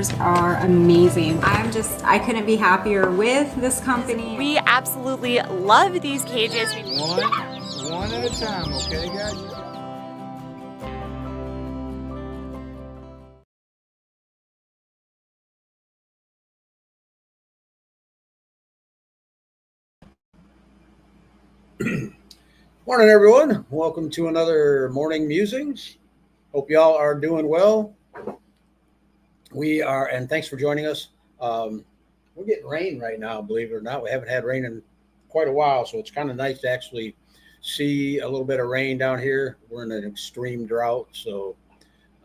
customers are amazing. I couldn't be happier with this company. We absolutely love these cages. One at a time, okay, guys? Morning, everyone. Welcome to another Morning Musings. Hope y'all are doing well. We are, and thanks for joining us. We're getting rain right now, believe it or not. We haven't had rain in quite a while, so it's kind of nice to actually see a little bit of rain down here. We're in an extreme drought, so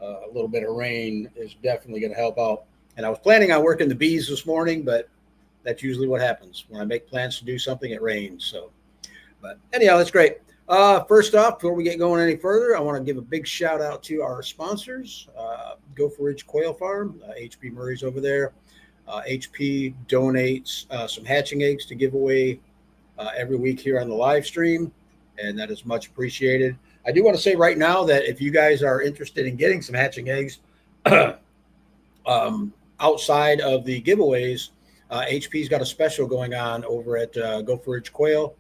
a little bit of rain is definitely going to help out. And I was planning on working the bees this morning, but that's usually what happens. When I make plans to do something, it rains. So, but anyhow, that's great. First off, before we get going any further, I want to give a big shout out to our sponsors, Gopher Ridge Quail Farm. HP Murray's over there. HP donates some hatching eggs to give away every week here on the live stream, and that is much appreciated. I do want to say right now that if you guys are interested in getting some hatching eggs outside of the giveaways, HP's got a special going on over at Gopher Ridge Quail.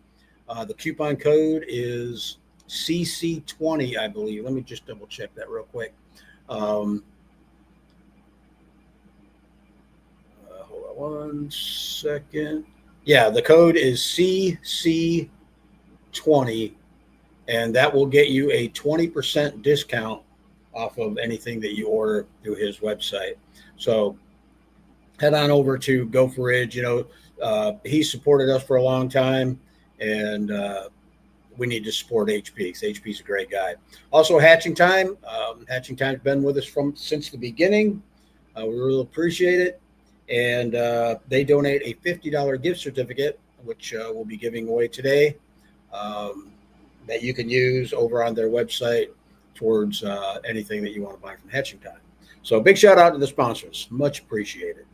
The coupon code is CC20, I believe. Let me just double check that real quick. Hold on 1 second. Yeah, the code is CC20, and that will get you a 20% discount off of anything that you order through his website. So head on over to Gopher Ridge. He supported us for a long time, and we need to support HP because HP's a great guy. Also, Hatching Time. Hatching Time's been with us since the beginning. We really appreciate it. And they donate a $50 gift certificate, which we'll be giving away today, that you can use over on their website towards anything that you want to buy from Hatching Time. So big shout out to the sponsors. Much appreciated.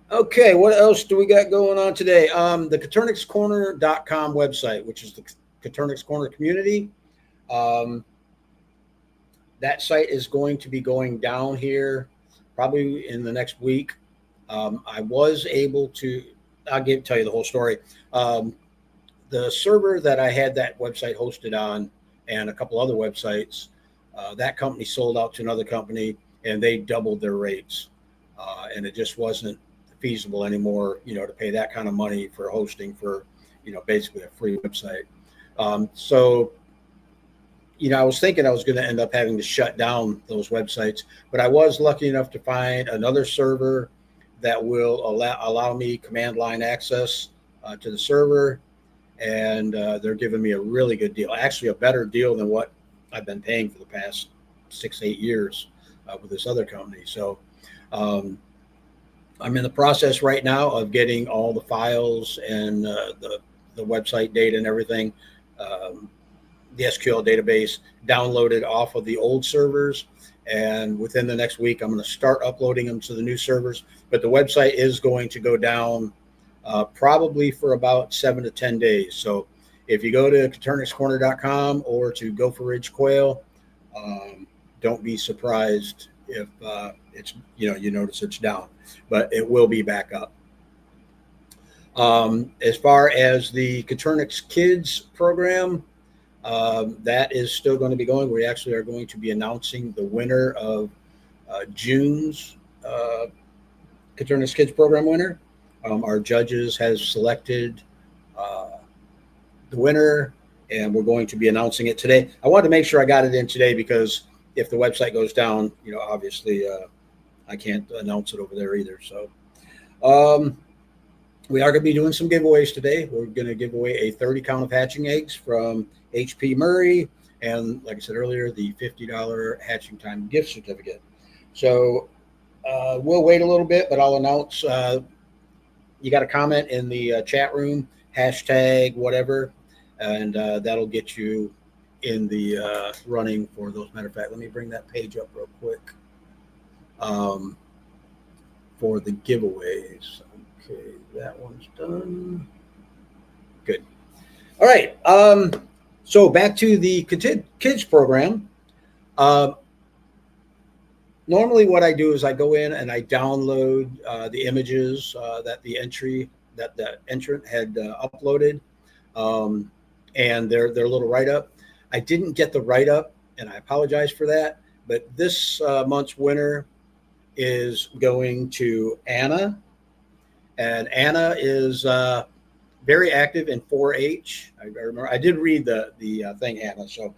Okay, what else do we got going on today? The CoturnixCorner.com website, which is the Coturnix Corner community. That site is going to be going down here probably in the next week. I was able to, tell you the whole story. The server that I had that website hosted on and a couple other websites, that company sold out to another company and they doubled their rates. And it just wasn't feasible anymore, to pay that kind of money for hosting for, basically a free website. So I was thinking I was going to end up having to shut down those websites, but I was lucky enough to find another server that will allow me command line access to the server. And they're giving me a really good deal, actually a better deal than what I've been paying for the past 6-8 years with this other company. So I'm in the process right now of getting all the files and the website data and everything, the SQL database downloaded off of the old servers. And within the next week, I'm going to start uploading them to the new servers. But the website is going to go down probably for about 7 to 10 days. So if you go to CoturnixCorner.com or to Gopher Ridge Quail, don't be surprised if it's you notice it's down, but it will be back up. As far as the Coturnix Kids program, that is still going to be going. We actually are going to be announcing the winner of June's Coturnix Kids program winner. Our judges has selected the winner, and we're going to be announcing it today. I wanted to make sure I got it in today because if the website goes down, obviously I can't announce it over there either. So we are going to be doing some giveaways today. We're going to give away a 30 count of hatching eggs from HP Murray. And like I said earlier, the $50 Hatching Time gift certificate. So we'll wait a little bit, but I'll announce. You got a comment in the chat room, hashtag whatever, and that'll get you in the running for those. Matter of fact, let me bring that page up real quick for the giveaways. Okay, that one's done. Good. All right. So back to the kids program. Normally what I do is I go in and I download the images that the entrant had uploaded, um, and their little write up. I didn't get the write up, and I apologize for that. But this month's winner is going to Anna, and Anna is very active in 4-H. I remember I did read the thing, Anna. So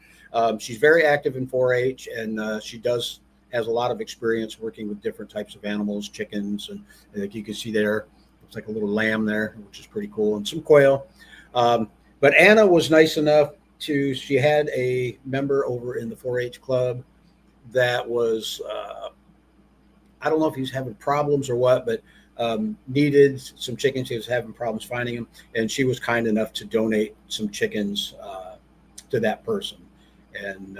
she's very active in 4-H, and she does has a lot of experience working with different types of animals, chickens, and like you can see there, looks like a little lamb there, which is pretty cool, and some quail. But Anna was nice enough to. She had a member over in the 4-H club that was. I don't know if he's having problems or what, but needed some chickens. He was having problems finding them, and she was kind enough to donate some chickens to that person, and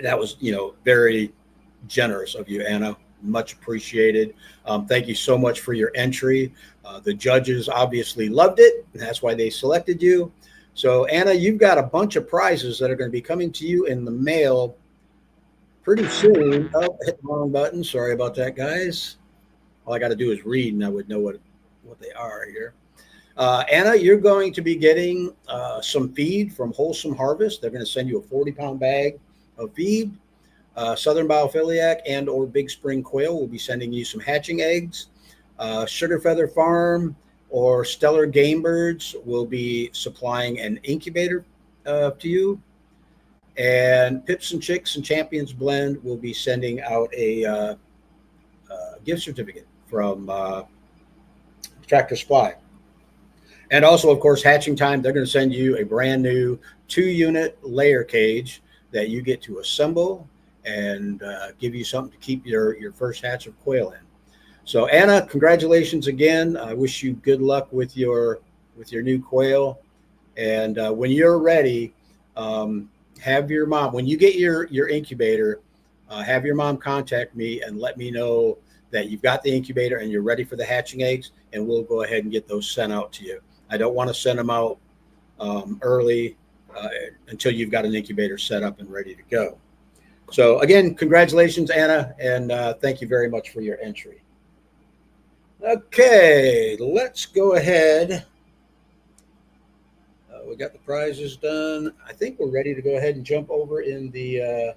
that was, very generous of you, Anna. Much appreciated. Thank you so much for your entry. The judges obviously loved it, and that's why they selected you. So, Anna, you've got a bunch of prizes that are going to be coming to you in the mail pretty soon. Oh, hit the wrong button. Sorry about that, guys. All I got to do is read, and I would know what they are here. Anna, you're going to be getting some feed from Wholesome Harvest. They're going to send you a 40-pound bag of feed. Southern Biophiliac and or Big Spring Quail will be sending you some hatching eggs. Sugar Feather Farm or Stellar Game Birds will be supplying an incubator to you. And Pips and Chicks and Champions Blend will be sending out a gift certificate from Tractor Supply. And also, of course, Hatching Time, they're going to send you a brand new 2-unit layer cage that you get to assemble and give you something to keep your first hatch of quail in. So, Anna, congratulations again. I wish you good luck with your new quail. And when you're ready, have your mom, when you get your incubator, have your mom contact me and let me know that you've got the incubator and you're ready for the hatching eggs, and we'll go ahead and get those sent out to you. I don't want to send them out early until you've got an incubator set up and ready to go. So again, congratulations, Anna, and thank you very much for your entry. Okay, let's go ahead. We got the prizes done. I think we're ready to go ahead and jump over in the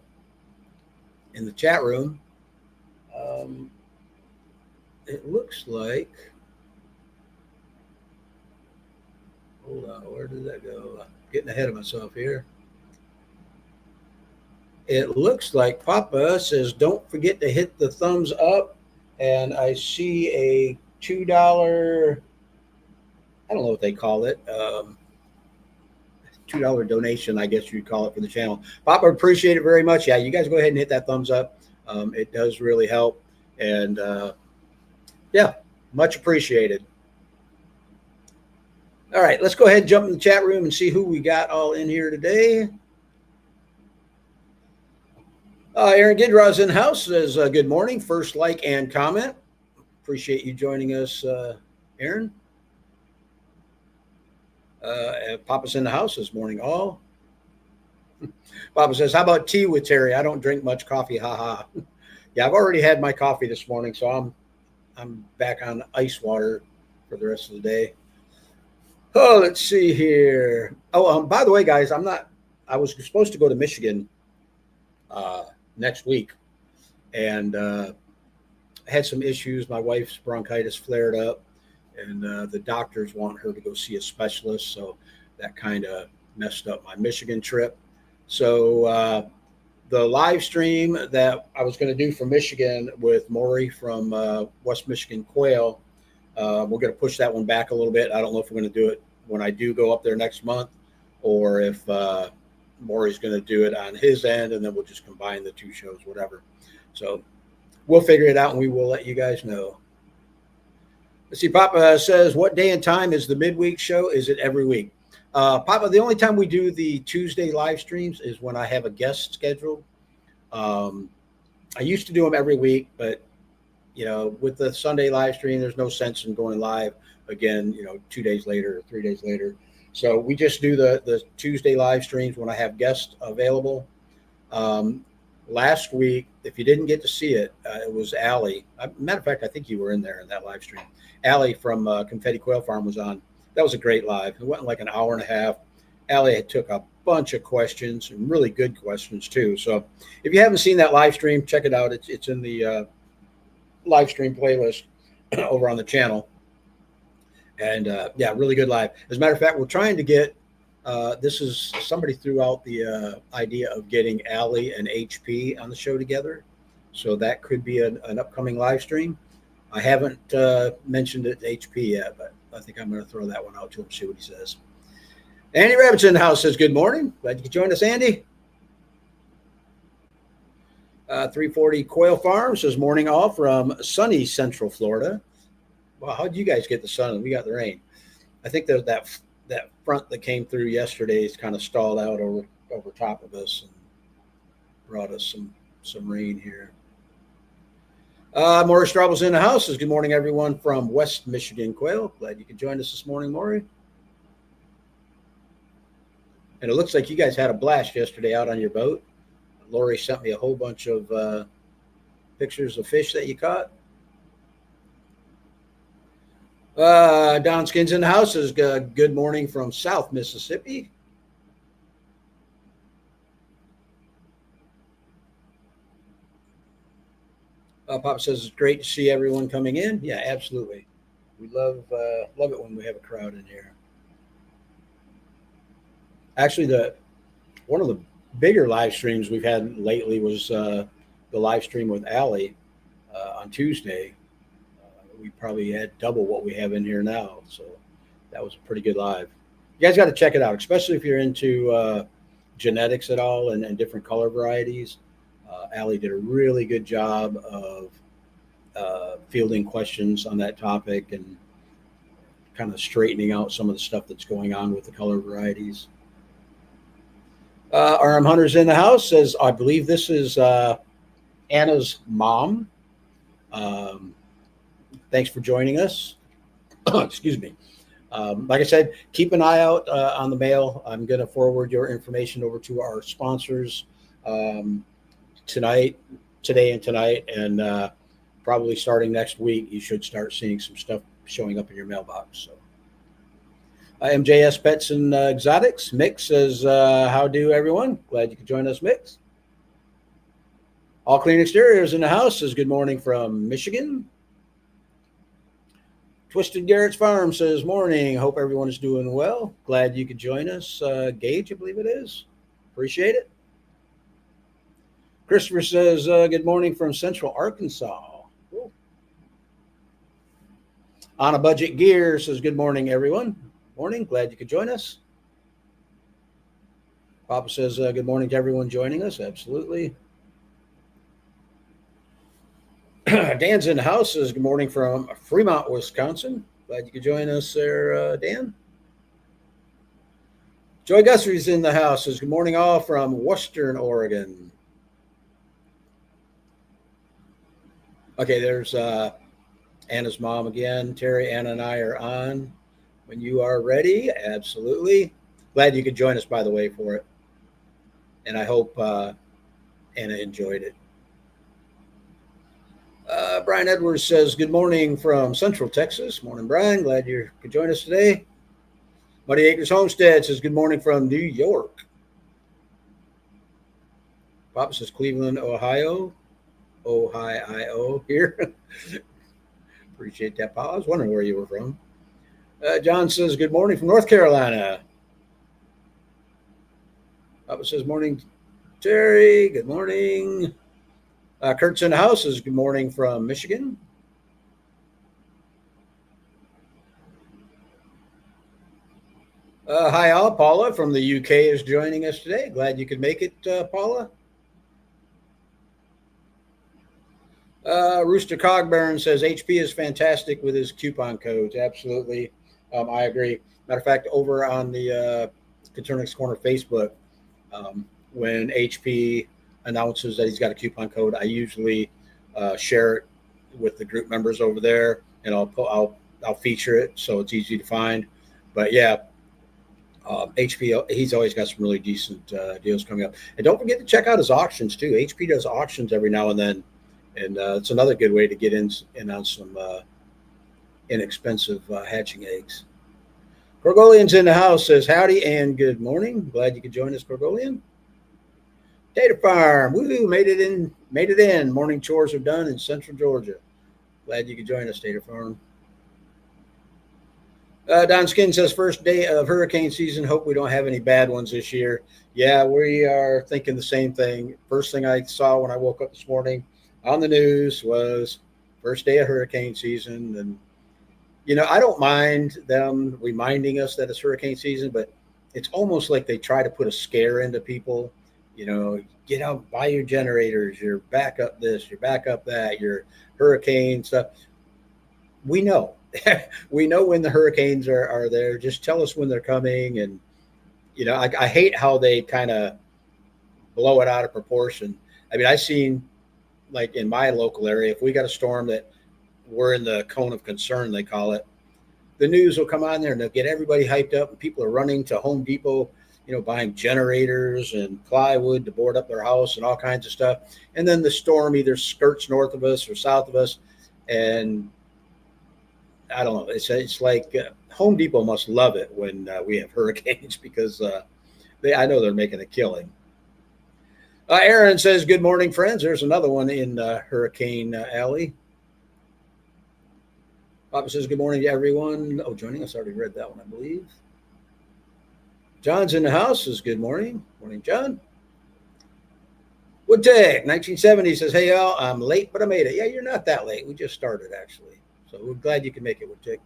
chat room. It looks like. Hold on, where did that go? I'm getting ahead of myself here. It looks like Papa says, "Don't forget to hit the thumbs up," and I see a $2. I don't know what they call it. $2 donation, I guess you'd call it, for the channel. Papa, appreciate it very much. Yeah, you guys go ahead and hit that thumbs up. It does really help. And yeah, much appreciated. All right, let's go ahead and jump in the chat room and see who we got all in here today. Aaron Gidraw's in house, says good morning. First like and comment. Appreciate you joining us, Aaron. Papa's in the house this morning. All. Papa says, "How about tea with Terry? I don't drink much coffee. Haha." Yeah, I've already had my coffee this morning, so I'm back on ice water for the rest of the day. Oh, let's see here. Oh, by the way, guys, I was supposed to go to Michigan next week, and I had some issues. My wife's bronchitis flared up, and the doctors want her to go see a specialist, so that kind of messed up my Michigan trip. So the live stream that I was going to do from Michigan with Maury from West Michigan Quail, we're going to push that one back a little bit. I don't know if we're going to do it when I do go up there next month, or if Maury's going to do it on his end, and then we'll just combine the two shows, whatever. So we'll figure it out, and we will let you guys know. Let's see, Papa says, "What day and time is the midweek show? Is it every week?" Papa, the only time we do the Tuesday live streams is when I have a guest scheduled. I used to do them every week, but with the Sunday live stream, there's no sense in going live again, 2 days later or 3 days later. So we just do the Tuesday live streams when I have guests available. Last week if you didn't get to see it, it was Allie. Matter of fact, I think you were in there in that live stream. Allie from Confetti Quail Farm was on. That was a great live. It went like an hour and a half. Allie took a bunch of questions and really good questions too. So if you haven't seen that live stream, check it out. It's in the live stream playlist over on the channel. And yeah, really good live. As a matter of fact, we're trying to get, this is somebody threw out the idea of getting Allie and HP on the show together. So that could be an upcoming live stream. I haven't mentioned it to HP yet, but I think I'm going to throw that one out to him, see what he says. Andy Rabbit's in the house, says good morning. Glad you could join us, Andy. 340 Quail Farm says morning all from sunny Central Florida. Wow, how did you guys get the sun and we got the rain? I think that front that came through yesterday is kind of stalled out over top of us and brought us some rain here. Maury Straubel's in the house. Says good morning, everyone from West Michigan Quail. Glad you could join us this morning, Maury. And it looks like you guys had a blast yesterday out on your boat. Lori sent me a whole bunch of pictures of fish that you caught. Don Skins in the house says good morning from South Mississippi. Pop says it's great to see everyone coming in. Yeah, absolutely. We love it when we have a crowd in here. Actually, one of the bigger live streams we've had lately was the live stream with Allie on Tuesday. We probably had double what we have in here now, so that was a pretty good live. You guys got to check it out, especially if you're into genetics at all and different color varieties. Allie did a really good job of fielding questions on that topic and kind of straightening out some of the stuff that's going on with the color varieties. RM Hunter's in the house, says, I believe this is Anna's mom. Thanks for joining us. Excuse me. Like I said, keep an eye out on the mail. I'm going to forward your information over to our sponsors today and tonight, and probably starting next week, you should start seeing some stuff showing up in your mailbox. So. MJS Pets and Exotics. Mick says, how do everyone? Glad you could join us, Mick. All Clean Exteriors in the house says good morning from Michigan. Twisted Garrett's Farm says morning. Hope everyone is doing well. Glad you could join us. Gage, I believe it is. Appreciate it. Christopher says good morning from Central Arkansas. Cool. On a Budget Gear says good morning, everyone. Morning. Glad you could join us. Papa says good morning to everyone joining us. Absolutely. Dan's in the house. Says good morning from Fremont, Wisconsin. Glad you could join us there, Dan. Joy Gussery's in the house. Says good morning all from Western Oregon. Okay, there's Anna's mom again. Terry, Anna, and I are on. When you are ready, absolutely. Glad you could join us, by the way, for it. And I hope Anna enjoyed it. Brian Edwards says, good morning from Central Texas. Morning, Brian. Glad you could join us today. Muddy Acres Homestead says, good morning from New York. Papa says, Cleveland, Ohio. Ohio here. Appreciate that, Papa. I was wondering where you were from. John says, good morning from North Carolina. Papa says, morning, Terry. Good morning. Kurt's in the house says, good morning from Michigan. Hi, all. Paula from the UK is joining us today. Glad you could make it, Paula. Rooster Cogburn says, HP is fantastic with his coupon codes. Absolutely. I agree. Matter of fact, over on the Coturnix Corner Facebook, when HP announces that he's got a coupon code, I usually share it with the group members over there, and I'll feature it so it's easy to find. But yeah, HP, he's always got some really decent deals coming up. And don't forget to check out his auctions too. HP does auctions every now and then, and it's another good way to get in on some inexpensive hatching eggs. Gorgolian's in the house, says howdy and good morning. Glad you could join us, Gorgolian. Data Farm, woohoo, made it in. Morning chores are done in Central Georgia. Glad you could join us, Data Farm. Don Skin says, first day of hurricane season. Hope we don't have any bad ones this year. Yeah, we are thinking the same thing. First thing I saw when I woke up this morning on the news was first day of hurricane season. And, I don't mind them reminding us that it's hurricane season, but it's almost like they try to put a scare into people. Get out, buy your generators, your backup this, your backup that, your hurricane stuff. We know. We know when the hurricanes are there. Just tell us when they're coming. And, I hate how they kind of blow it out of proportion. I mean, I've seen, like in my local area, if we got a storm that we're in the cone of concern, they call it, the news will come on there and they'll get everybody hyped up, and people are running to Home Depot, buying generators and plywood to board up their house and all kinds of stuff. And then the storm either skirts north of us or south of us. And I don't know. It's like Home Depot must love it when we have hurricanes because I know they're making a killing. Aaron says, good morning, friends. There's another one in Hurricane Alley. Papa says, good morning to everyone. Oh, joining us. I already read that one, I believe. John's in the house. Says, good morning. Morning, John. Woodtech, 1970 says, hey, y'all, I'm late, but I made it. Yeah, you're not that late. We just started, actually. So we're glad you can make it, Woodtech.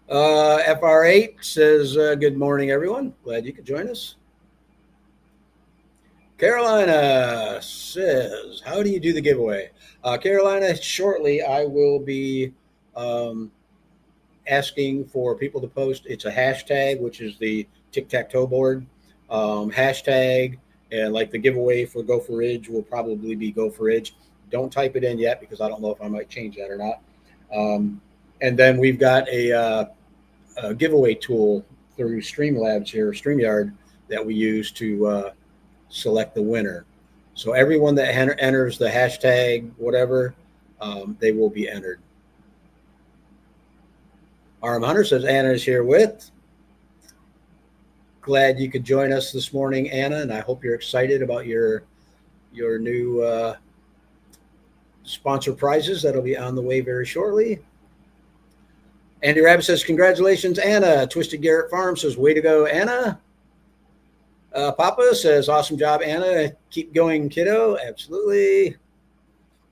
FR8 says, good morning, everyone. Glad you could join us. Carolina says, how do you do the giveaway? Carolina, shortly I will be asking for people to post. It's a hashtag, which is the tic-tac-toe board. Hashtag, and like the giveaway for Go for Ridge will probably be Go for Ridge. Don't type it in yet because I don't know if I might change that or not. And then we've got a giveaway tool through StreamYard, that we use to select the winner. So everyone that enters the hashtag, whatever, they will be entered. RM Hunter says, Anna is here with. Glad you could join us this morning, Anna, and I hope you're excited about your new sponsor prizes that'll be on the way very shortly. Andy Rabbit says, congratulations, Anna. Twisted Garrett Farm says, way to go, Anna. Papa says, awesome job, Anna. Keep going, kiddo. Absolutely.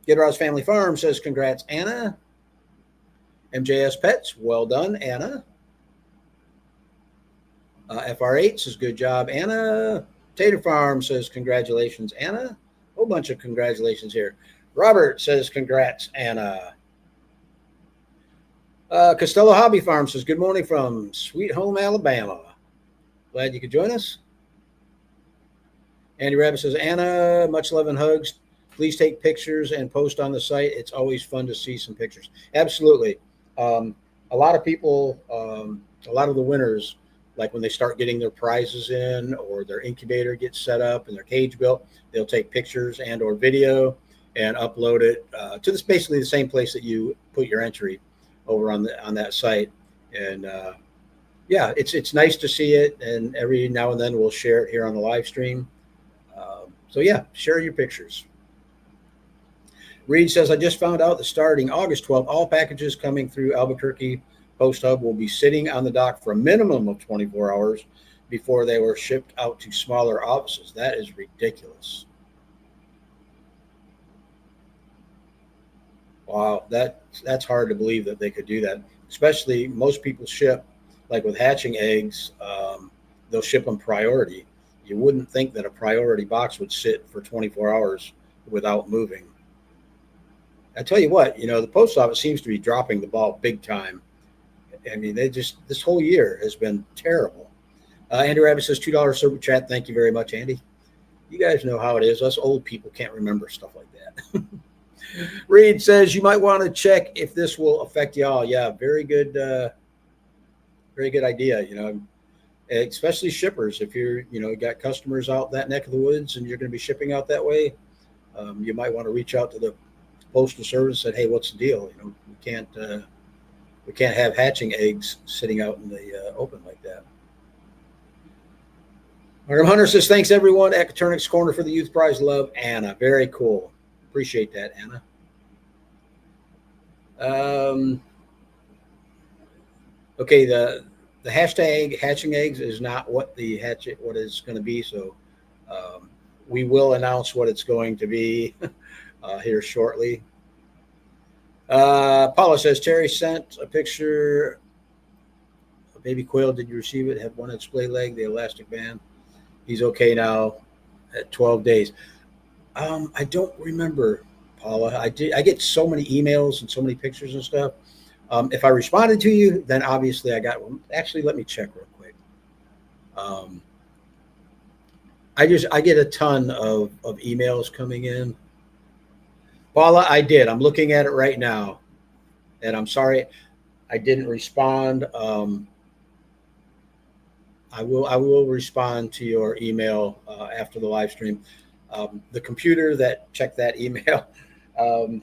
Gidroz Family Farm says, congrats, Anna. MJS Pets, well done, Anna. FR8 says, good job, Anna. Tater Farm says, congratulations, Anna. A whole bunch of congratulations here. Robert says, congrats, Anna. Costello Hobby Farm says, good morning from Sweet Home, Alabama. Glad you could join us. Andy Rabbit says, Anna, much love and hugs. Please take pictures and post on the site. It's always fun to see some pictures. Absolutely. A lot of people, a lot of the winners, like when they start getting their prizes in or their incubator gets set up and their cage built, they'll take pictures and or video and upload it to this basically the same place that you put your entry over on that site. And yeah, it's nice to see it. And every now and then we'll share it here on the live stream. So yeah, share your pictures. Reed says, I just found out that starting August 12th, all packages coming through Albuquerque Post Hub will be sitting on the dock for a minimum of 24 hours before they were shipped out to smaller offices. That is ridiculous. Wow, that's hard to believe that they could do that. Especially most people ship, like with hatching eggs, they'll ship them priority. You wouldn't think that a priority box would sit for 24 hours without moving. I tell you what, the post office seems to be dropping the ball big time. I mean, this whole year has been terrible. Andy Rabbit says, $2 super chat. Thank you very much, Andy. You guys know how it is. Us old people can't remember stuff like that. Reed says, you might want to check if this will affect y'all. Yeah, very good very good idea. Especially shippers. If you're, got customers out that neck of the woods and you're going to be shipping out that way, you might want to reach out to the postal service and say, hey, what's the deal? We can't have hatching eggs sitting out in the open like that. Markham Hunter says, thanks everyone at Coturnix Corner for the Youth Prize. Love, Anna. Very cool. Appreciate that, Anna. Okay, the hashtag hatching eggs is not what what is going to be. So we will announce what it's going to be here shortly. Paula says, Terry sent a picture of baby quail. Did you receive it? Had one display leg, the elastic band. He's okay now at 12 days. I don't remember, Paula. I get so many emails and so many pictures and stuff. If I responded to you, then obviously I got one. Actually, let me check real quick. I get a ton of emails coming in. Paula, I did. I'm looking at it right now, and I'm sorry I didn't respond. I will respond to your email after the live stream. The computer that checked that email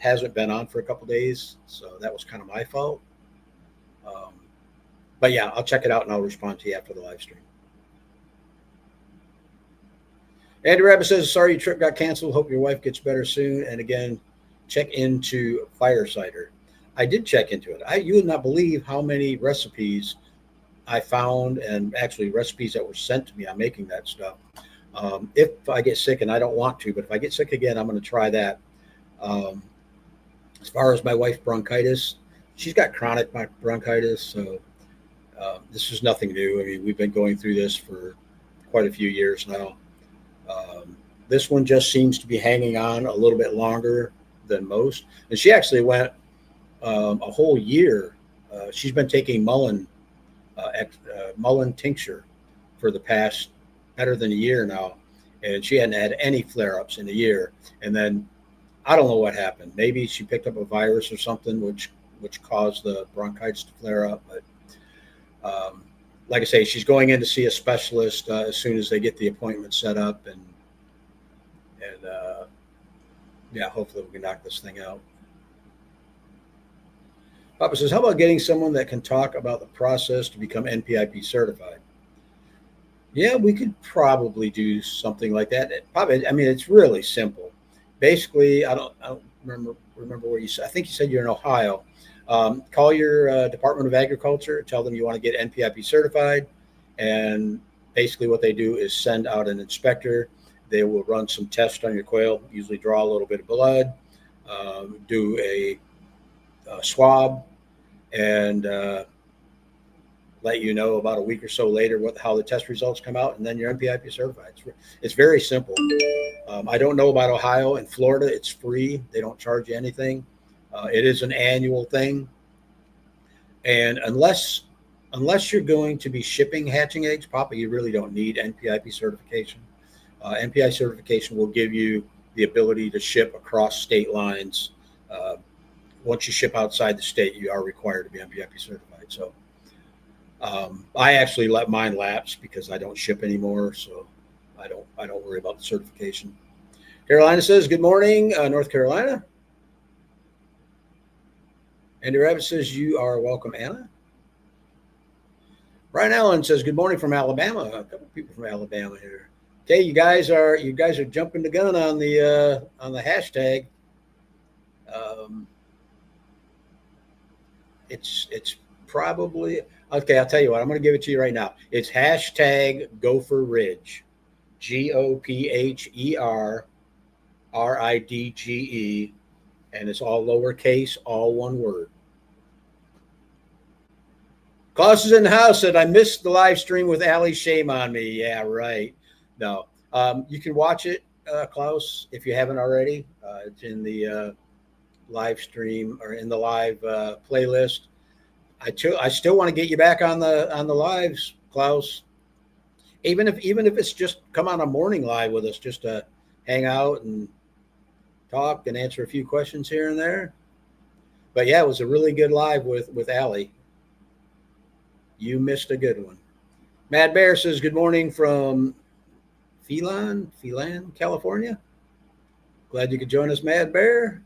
hasn't been on for a couple days, so that was kind of my fault. But yeah, I'll check it out and I'll respond to you after the live stream. Andy Rabbit says, sorry your trip got canceled. Hope your wife gets better soon. And again, check into Firesider. I did check into it. You would not believe how many recipes I found, and actually recipes that were sent to me on making that stuff. If I get sick, and I don't want to, but if I get sick again, I'm going to try that. As far as my wife's bronchitis, she's got chronic bronchitis, so this is nothing new. I mean, we've been going through this for quite a few years now. This one just seems to be hanging on a little bit longer than most. And she actually went a whole year. She's been taking mullein tincture for the past better than a year now, and she hadn't had any flare-ups in a year. And then I don't know what happened. Maybe she picked up a virus or something which caused the bronchitis to flare up. But like I say, she's going in to see a specialist as soon as they get the appointment set up, and yeah, hopefully we can knock this thing out. Papa says, how about getting someone that can talk about the process to become NPIP certified? Yeah, we could probably do something like that. Probably, I mean, it's really simple. Basically, I don't remember where you said. I think you said you're in Ohio. Call your Department of Agriculture, tell them you want to get NPIP certified, and basically what they do is send out an inspector. They will run some tests on your quail, usually draw a little bit of blood, do a swab, and let you know about a week or so later how the test results come out, and then you're NPIP certified. It's very simple. I don't know about Ohio. In Florida, it's free. They don't charge you anything. It is an annual thing, and unless you're going to be shipping hatching eggs, Papa, you really don't need NPIP certification. NPI certification will give you the ability to ship across state lines. Once you ship outside the state, you are required to be NPIP certified. So I actually let mine lapse because I don't ship anymore, so I don't worry about the certification. Carolina says, good morning, North Carolina. Andy Rabbit says, you are welcome, Anna. Brian Allen says, good morning from Alabama. A couple people from Alabama here. Okay, you guys are jumping the gun on the hashtag. It's probably okay. I'll tell you what. I'm going to give it to you right now. It's hashtag Gopher Ridge, GOPHERRIDGE, and it's all lowercase, all one word. Klaus is in the house. Said I missed the live stream with Allie. Shame on me. Yeah, right. No, you can watch it, Klaus, if you haven't already. It's in the live stream or in the live playlist. I still want to get you back on the lives, Klaus. Even if it's just come on a morning live with us, just to hang out and talk and answer a few questions here and there. But yeah, it was a really good live with Allie. You missed a good one. Mad Bear says, good morning from Phelan, California. Glad you could join us, Mad Bear.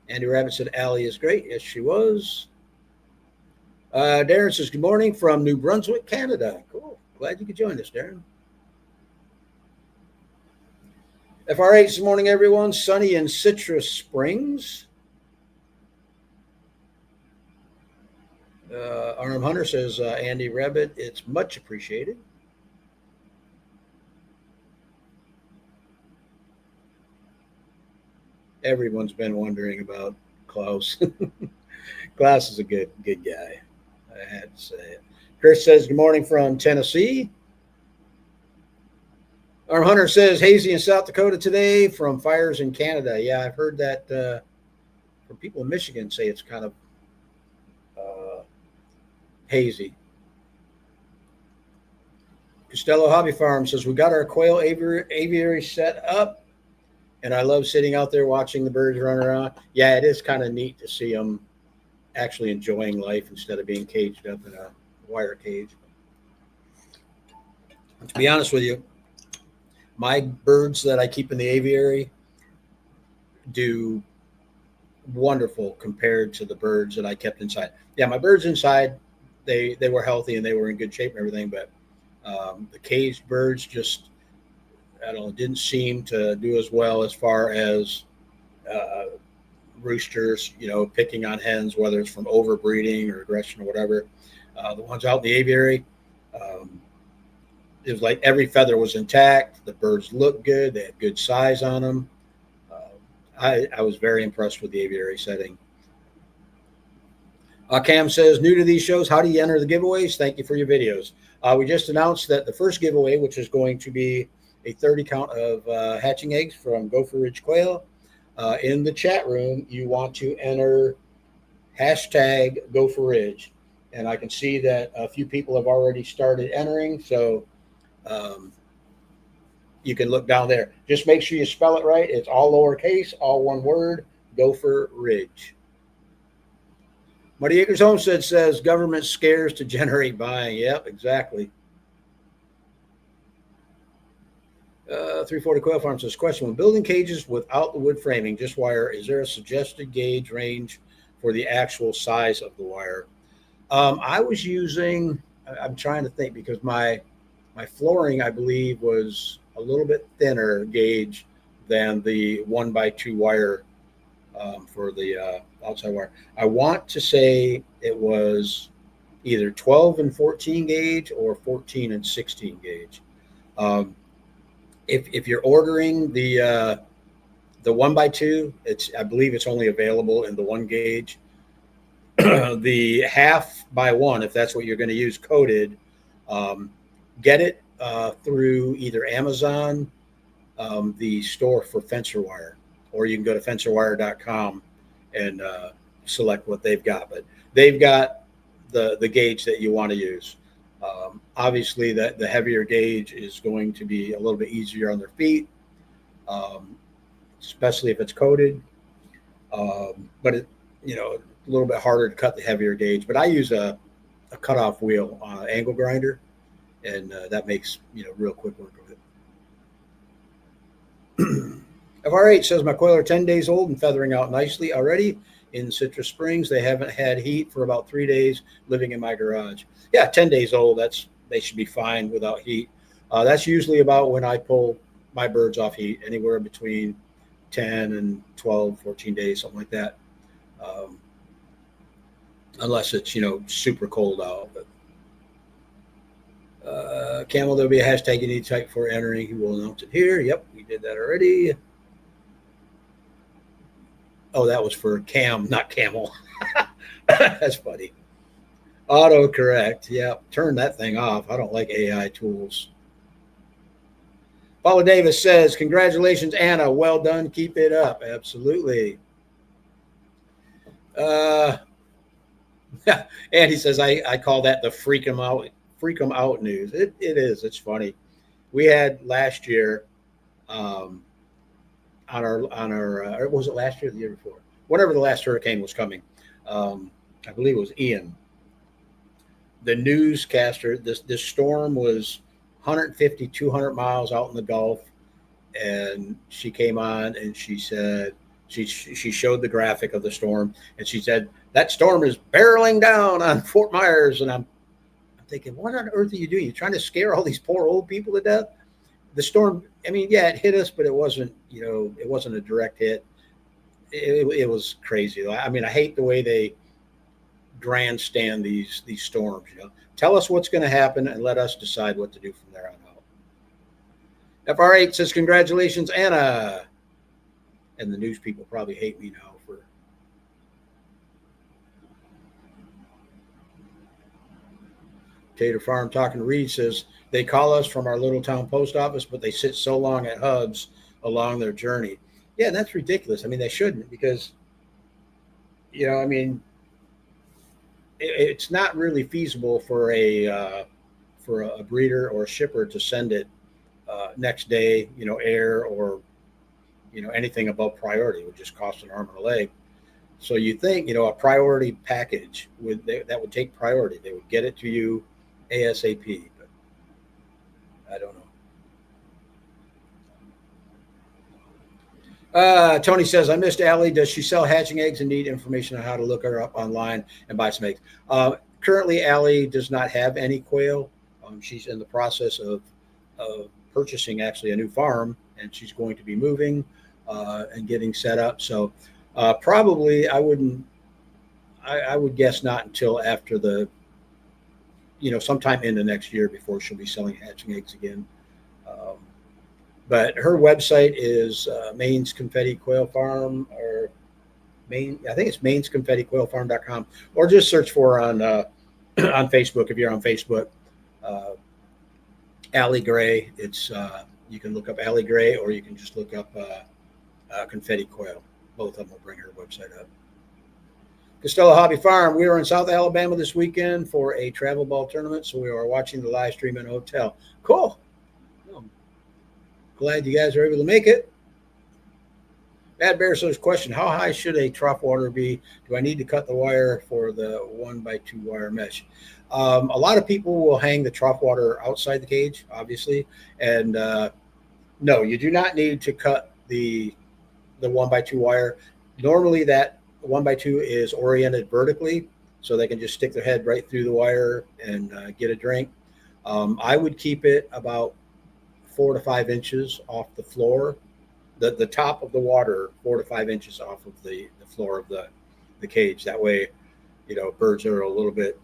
Andy Rabbit said, Allie is great. Yes, she was. Darren says, good morning from New Brunswick, Canada. Cool. Glad you could join us, Darren. FR8 this morning, everyone. Sunny in Citrus Springs. Arnhem Hunter says, Andy Rabbit, it's much appreciated. Everyone's been wondering about Klaus. Klaus is a good guy. I had to say it. Chris says, good morning from Tennessee. Arnhem Hunter says, hazy in South Dakota today from fires in Canada. Yeah, I've heard that from people in Michigan say it's kind of hazy. Costello Hobby Farm says, we got our quail aviary set up, and I love sitting out there watching the birds run around. Yeah, it is kind of neat to see them actually enjoying life instead of being caged up in a wire cage. To be honest with you, my birds that I keep in the aviary do wonderful compared to the birds that I kept inside. Yeah, my birds inside, they were healthy and they were in good shape and everything, but the caged birds just, I don't know, didn't seem to do as well as far as roosters, picking on hens, whether it's from overbreeding or aggression or whatever. The ones out in the aviary, it was like every feather was intact. The birds looked good. They had good size on them. I was very impressed with the aviary setting. Cam says, new to these shows, how do you enter the giveaways? Thank you for your videos. We just announced that the first giveaway, which is going to be a 30 count of hatching eggs from Gopher Ridge Quail. In the chat room, you want to enter hashtag Gopher Ridge. And I can see that a few people have already started entering. So you can look down there. Just make sure you spell it right. It's all lowercase, all one word, Gopher Ridge. Muddy Acres Homestead says government scares to generate buying. Yep, exactly. 340 Quail Farm says, question, when building cages without the wood framing, just wire, is there a suggested gauge range for the actual size of the wire? I was using, I'm trying to think, because my flooring, I believe, was a little bit thinner gauge than the 1x2 wire for the outside wire. I want to say it was either 12 and 14 gauge or 14 and 16 gauge. If you're ordering the 1x2, I believe it's only available in the 1 gauge. The 1/2x1, if that's what you're going to use, coated, get it through either Amazon, the store for fencer wire, or you can go to fencerwire.com and select what they've got. But they've got the gauge that you want to use. Obviously, the heavier gauge is going to be a little bit easier on their feet, especially if it's coated. But it, a little bit harder to cut the heavier gauge. But I use a cutoff wheel angle grinder, and that makes real quick work of it. FR8 says my quail are 10 days old and feathering out nicely already in Citrus Springs. They haven't had heat for about 3 days living in my garage. Yeah, 10 days old. They should be fine without heat. That's usually about when I pull my birds off heat, anywhere between 10 and 12, 14 days, something like that. Unless it's, super cold out. But Camel, there'll be a hashtag you need to type for entering. He will announce it here. Yep, we did that already. Oh, that was for Cam, not Camel. That's funny. Autocorrect. Yeah, turn that thing off. I don't like AI tools. Paula Davis says, congratulations, Anna. Well done. Keep it up. Absolutely. Andy says, I call that the freak 'em out news. It is. It's funny. We had last year on our was it last year or the year before? Whenever the last hurricane was coming. I believe it was Ian. the newscaster, this storm was 150, 200 miles out in the Gulf, and she came on and she said she showed the graphic of the storm, and she said that storm is barreling down on Fort Myers, and I'm thinking, what on earth are you doing? You're trying to scare all these poor old people to death? The storm, I mean, yeah, it hit us, but it wasn't, it wasn't a direct hit. It was crazy. I mean, I hate the way they grandstand these storms. Tell us what's going to happen and let us decide what to do from there on out. FR8 says congratulations, Anna. And the news people probably hate me now for Tater Farm talking to Reed says they call us from our little town post office, but they sit so long at hubs along their journey. Yeah, that's ridiculous. I mean, they shouldn't, because I mean, it's not really feasible for a breeder or a shipper to send it next day, air or anything above priority. It would just cost an arm and a leg. So you think a priority package that would take priority. They would get it to you ASAP, but I don't know. Tony says, I missed Allie. Does she sell hatching eggs and need information on how to look her up online and buy some eggs? Currently, Allie does not have any quail. She's in the process of purchasing actually a new farm, and she's going to be moving and getting set up. So probably I would guess not until after sometime in the next year before she'll be selling hatching eggs again. But her website is Maine's Confetti Quail Farm, or I think it's mainsconfettiquailfarm.com, or just search for her on on Facebook if you're on Facebook. Allie Gray. It's you can look up Allie Gray, or you can just look up Confetti Quail. Both of them will bring her website up. Costello Hobby Farm. We are in South Alabama this weekend for a travel ball tournament, so we are watching the live stream in a hotel. Cool. Glad you guys are able to make it. Bad Bear says, question, how high should a trough water be? Do I need to cut the wire for the 1x2 wire mesh? A lot of people will hang the trough water outside the cage, obviously. And no, you do not need to cut the 1x2 wire. Normally that 1x2 is oriented vertically, so they can just stick their head right through the wire and get a drink. I would keep it about 4 to 5 inches off the floor, the top of the water, 4 to 5 inches off of the floor of the cage. That way, birds that are a little bit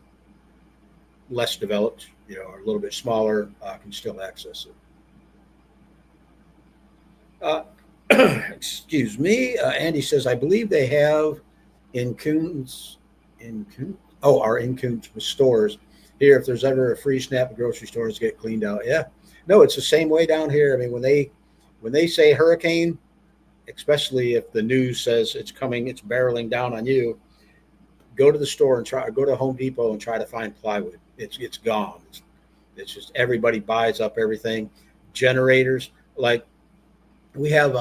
less developed, or a little bit smaller, can still access it. Excuse me. Andy says, I believe they have in Coons with stores here. If there's ever a free snap, grocery stores get cleaned out. Yeah. No, it's the same way down here. I mean, when they say hurricane, especially if the news says it's coming, it's barreling down on you, go to the store and go to Home Depot and try to find plywood. It's gone. It's just everybody buys up everything. Generators, like we have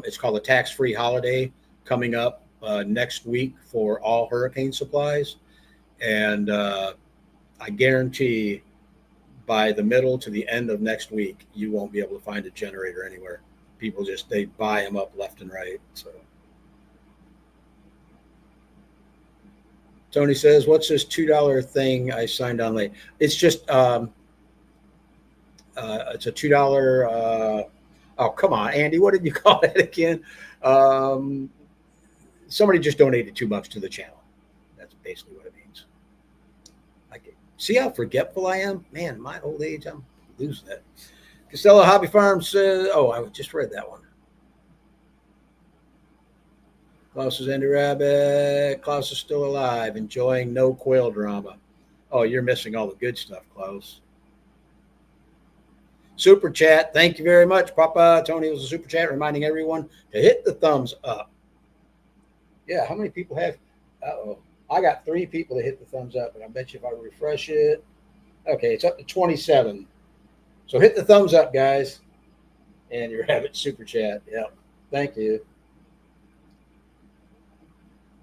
it's called a tax-free holiday coming up next week for all hurricane supplies, and I guarantee by the middle to the end of next week, you won't be able to find a generator anywhere. People they buy them up left and right. So Tony says, what's this $2 thing I signed on late? It's just, it's a $2. Oh, come on, Andy, what did you call it again? Somebody just donated $2 to the channel. That's basically what it means. See how forgetful I am? Man, my old age, I'm losing it. Costello Hobby Farm says, oh, I just read that one. Klaus is Andy Rabbit. Klaus is still alive, enjoying no quail drama. Oh, you're missing all the good stuff, Klaus. Super chat. Thank you very much, Papa. Tony was a super chat reminding everyone to hit the thumbs up. Yeah, how many people have? Uh-oh. I got 3 people that hit the thumbs up, and I bet you if I refresh it, okay, it's up to 27. So hit the thumbs up, guys. And your Rabbit super chat. Yep. Thank you.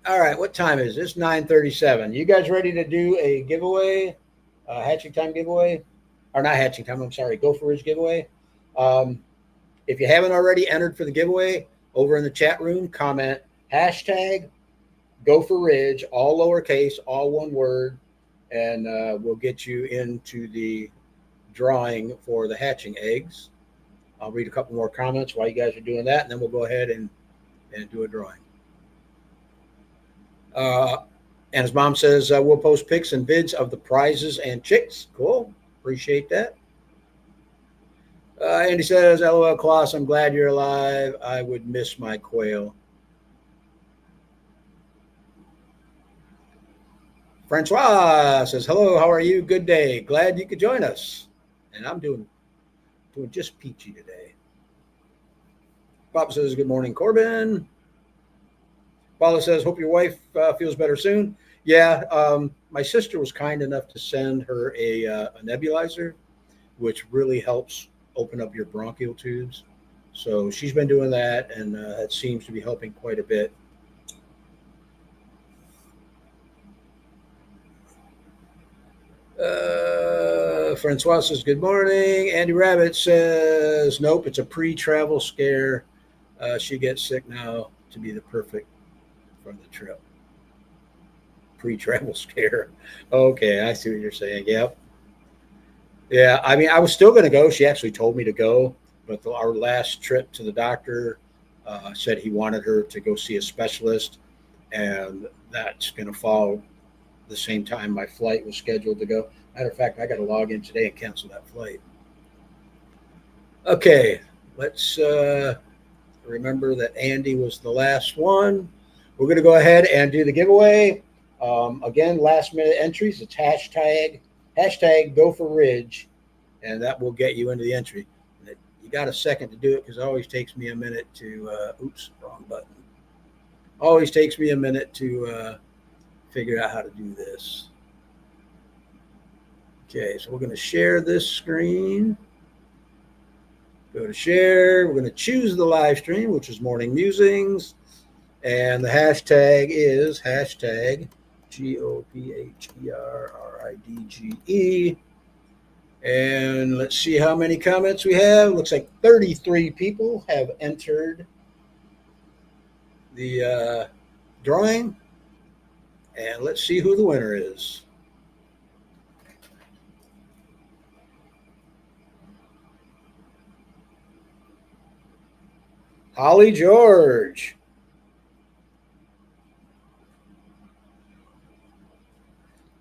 All right, what time is this? 9:37. You guys ready to do a giveaway? hatching time giveaway, or not hatching time, I'm sorry, Gopher Ridge giveaway. If you haven't already entered for the giveaway, over in the chat room, comment hashtag Gopher Ridge, all lowercase, all one word, and we'll get you into the drawing for the hatching eggs. I'll read a couple more comments while you guys are doing that, and then we'll go ahead and do a drawing. And his mom says, we'll post pics and vids of the prizes and chicks. Cool. Appreciate that. Andy says, LOL, Klaus, I'm glad you're alive. I would miss my quail. Francois says, hello, how are you? Good day. Glad you could join us. And I'm doing just peachy today. Papa says, good morning, Corbin. Paula says, hope your wife feels better soon. Yeah, my sister was kind enough to send her a nebulizer, which really helps open up your bronchial tubes. So she's been doing that, and it seems to be helping quite a bit. Francois says, good morning. Andy Rabbit says, nope, it's a pre-travel scare. She gets sick now to be the perfect for the trip. Pre-travel scare. Okay, I see what you're saying. Yep. Yeah, I mean, I was still going to go. She actually told me to go, but our last trip to the doctor said he wanted her to go see a specialist, and that's going to fall the same time my flight was scheduled to go. Matter of fact, I got to log in today and cancel that flight. Okay, let's remember that Andy was the last one. We're going to go ahead and do the giveaway. Again, last minute entries. It's hashtag Gopher Ridge, and that will get you into the entry. You got a second to do it because it always takes me a minute to, oops, wrong button. Always takes me a minute to figure out how to do this. Okay, so we're going to share this screen. Go to share. We're going to choose the live stream, which is Morning Musings. And the hashtag is hashtag GOPHERRIDGE. And let's see how many comments we have. Looks like 33 people have entered the drawing. And let's see who the winner is. Holly George.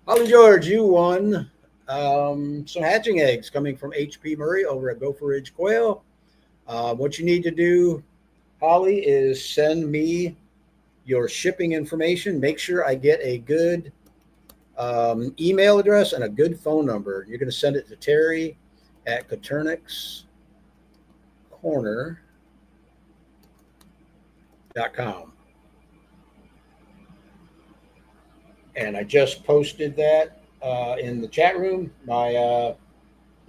Holly George, you won some hatching eggs coming from HP Murray over at Gopher Ridge Quail. What you need to do, Holly, is send me your shipping information. Make sure I get a good email address and a good phone number. You're going to send it to Terry at Coturnix Corner.com. And I just posted that in the chat room, my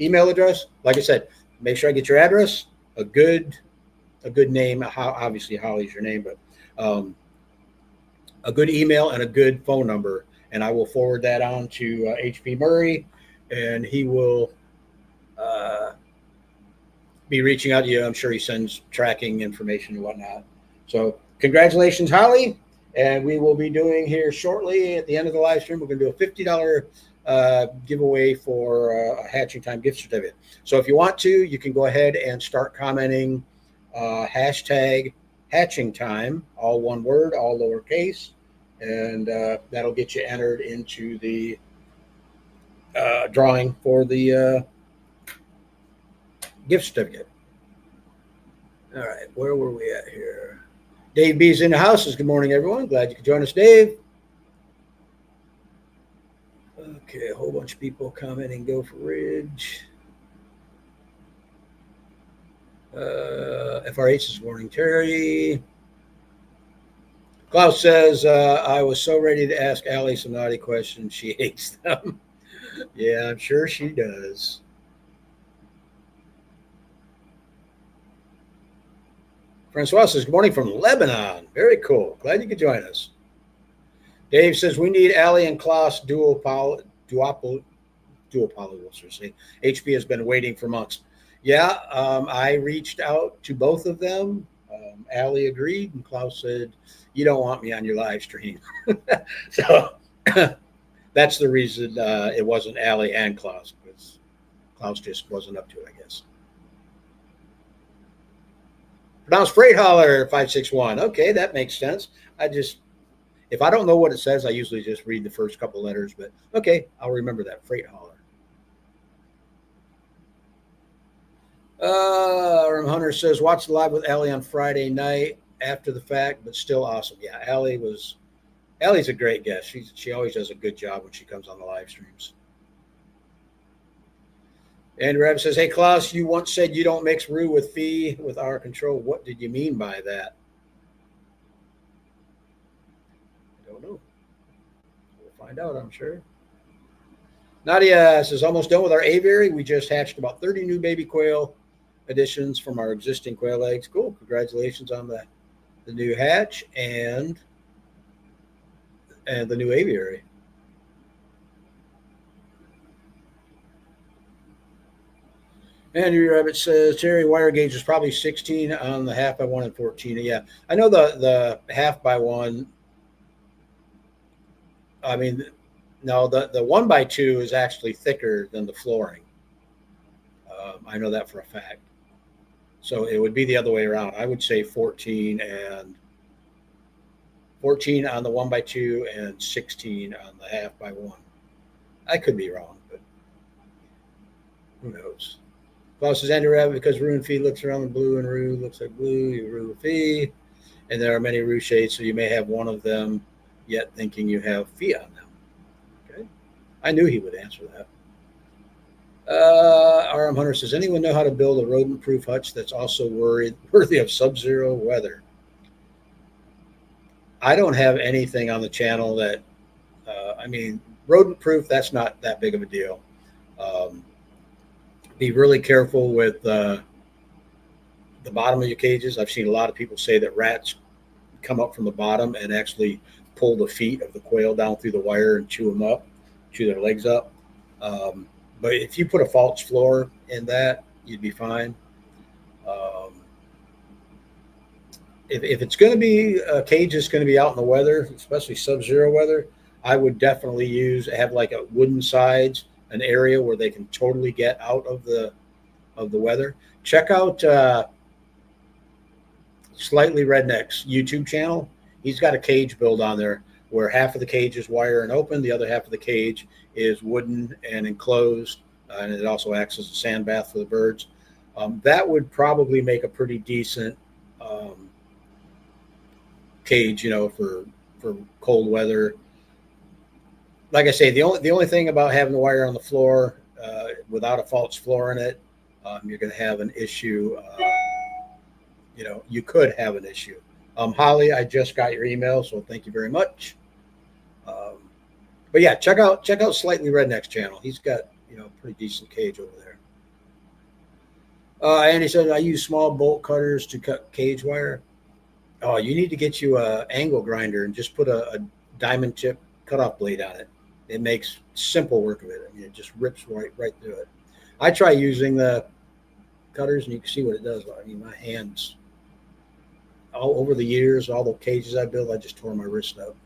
email address. Like I said, make sure I get your address, a good name. Obviously, Holly's your name, but a good email and a good phone number. And I will forward that on to HP Murray, and he will be reaching out to you. I'm sure he sends tracking information and whatnot. So congratulations, Holly. And we will be doing here shortly at the end of the live stream, we're going to do a $50 giveaway for a Hatching Time gift certificate. So if you want to, you can go ahead and start commenting hashtag Hatching Time, all one word, all lowercase, and that'll get you entered into the drawing for the gift certificate. All right, where were we at here? Dave B's in the house. Good morning, everyone. Glad you could join us, Dave. Okay, a whole bunch of people commenting Gopher Ridge. FRH is morning, Terry. Klaus says, I was so ready to ask Allie some naughty questions. She hates them. Yeah, I'm sure she does. Francois says, good morning from Lebanon. Very cool. Glad you could join us. Dave says, we need Allie and Klaus duopoly. dual polywoolsters. See, HP has been waiting for months. Yeah, I reached out to both of them. Allie agreed, and Klaus said, "You don't want me on your live stream." So that's the reason it wasn't Allie and Klaus, because Klaus just wasn't up to it, I guess. Pronounced Freight Hauler 561. Okay, that makes sense. If I don't know what it says, I usually just read the first couple letters, but okay, I'll remember that. Freight Hauler. Hunter says, watch the live with Allie on Friday night after the fact, but still awesome. Yeah, Allie's a great guest. She always does a good job when she comes on the live streams. Andrew Rabbit says, hey, Klaus, you once said you don't mix roux with fee with our control. What did you mean by that? I don't know. We'll find out, I'm sure. Nadia says, almost done with our aviary. We just hatched about 30 new baby quail additions from our existing quail eggs. Cool. Congratulations on the new hatch and the new aviary. Andrew Rabbit says, Terry, wire gauge is probably 16 on the half by one and 14. Yeah, I know the half by one. I mean, no, the 1 by 2 is actually thicker than the flooring. I know that for a fact. So it would be the other way around. I would say 14 on the 1 by 2 and 16 on the half by 1. I could be wrong, but who knows? Klaus says, Andrew Rabbit, because roux and fee looks around the blue and roux looks like blue, you roux and fee. And there are many roux shades, so you may have one of them yet thinking you have fee on them. Okay. I knew he would answer that. RM Hunter says, anyone know how to build a rodent-proof hutch that's also worthy of sub-zero weather? I don't have anything on the channel that, rodent-proof, that's not that big of a deal. Be really careful with the bottom of your cages. I've seen a lot of people say that rats come up from the bottom and actually pull the feet of the quail down through the wire and chew their legs up. But if you put a false floor in that, you'd be fine. If it's going to be a cage that's going to be out in the weather, especially sub-zero weather, I would definitely have like a wooden sides, an area where they can totally get out of the weather. Check out Slightly Redneck's YouTube channel. He's got a cage build on there where half of the cage is wire and open, the other half of the cage is wooden and enclosed, and it also acts as a sand bath for the birds. That would probably make a pretty decent cage, for cold weather. Like I say, the only thing about having the wire on the floor without a false floor in it, you're going to have an issue. You could have an issue. Holly, I just got your email, so thank you very much. But yeah, check out Slightly Redneck's channel. He's got a pretty decent cage over there. And he said, I use small bolt cutters to cut cage wire. Oh, you need to get you a angle grinder and just put a diamond tip cutoff blade on it. It makes simple work of it. I mean, it just rips right through it. I try using the cutters, and you can see what it does. I mean, my hands, all over the years, all the cages I built, I just tore my wrist up.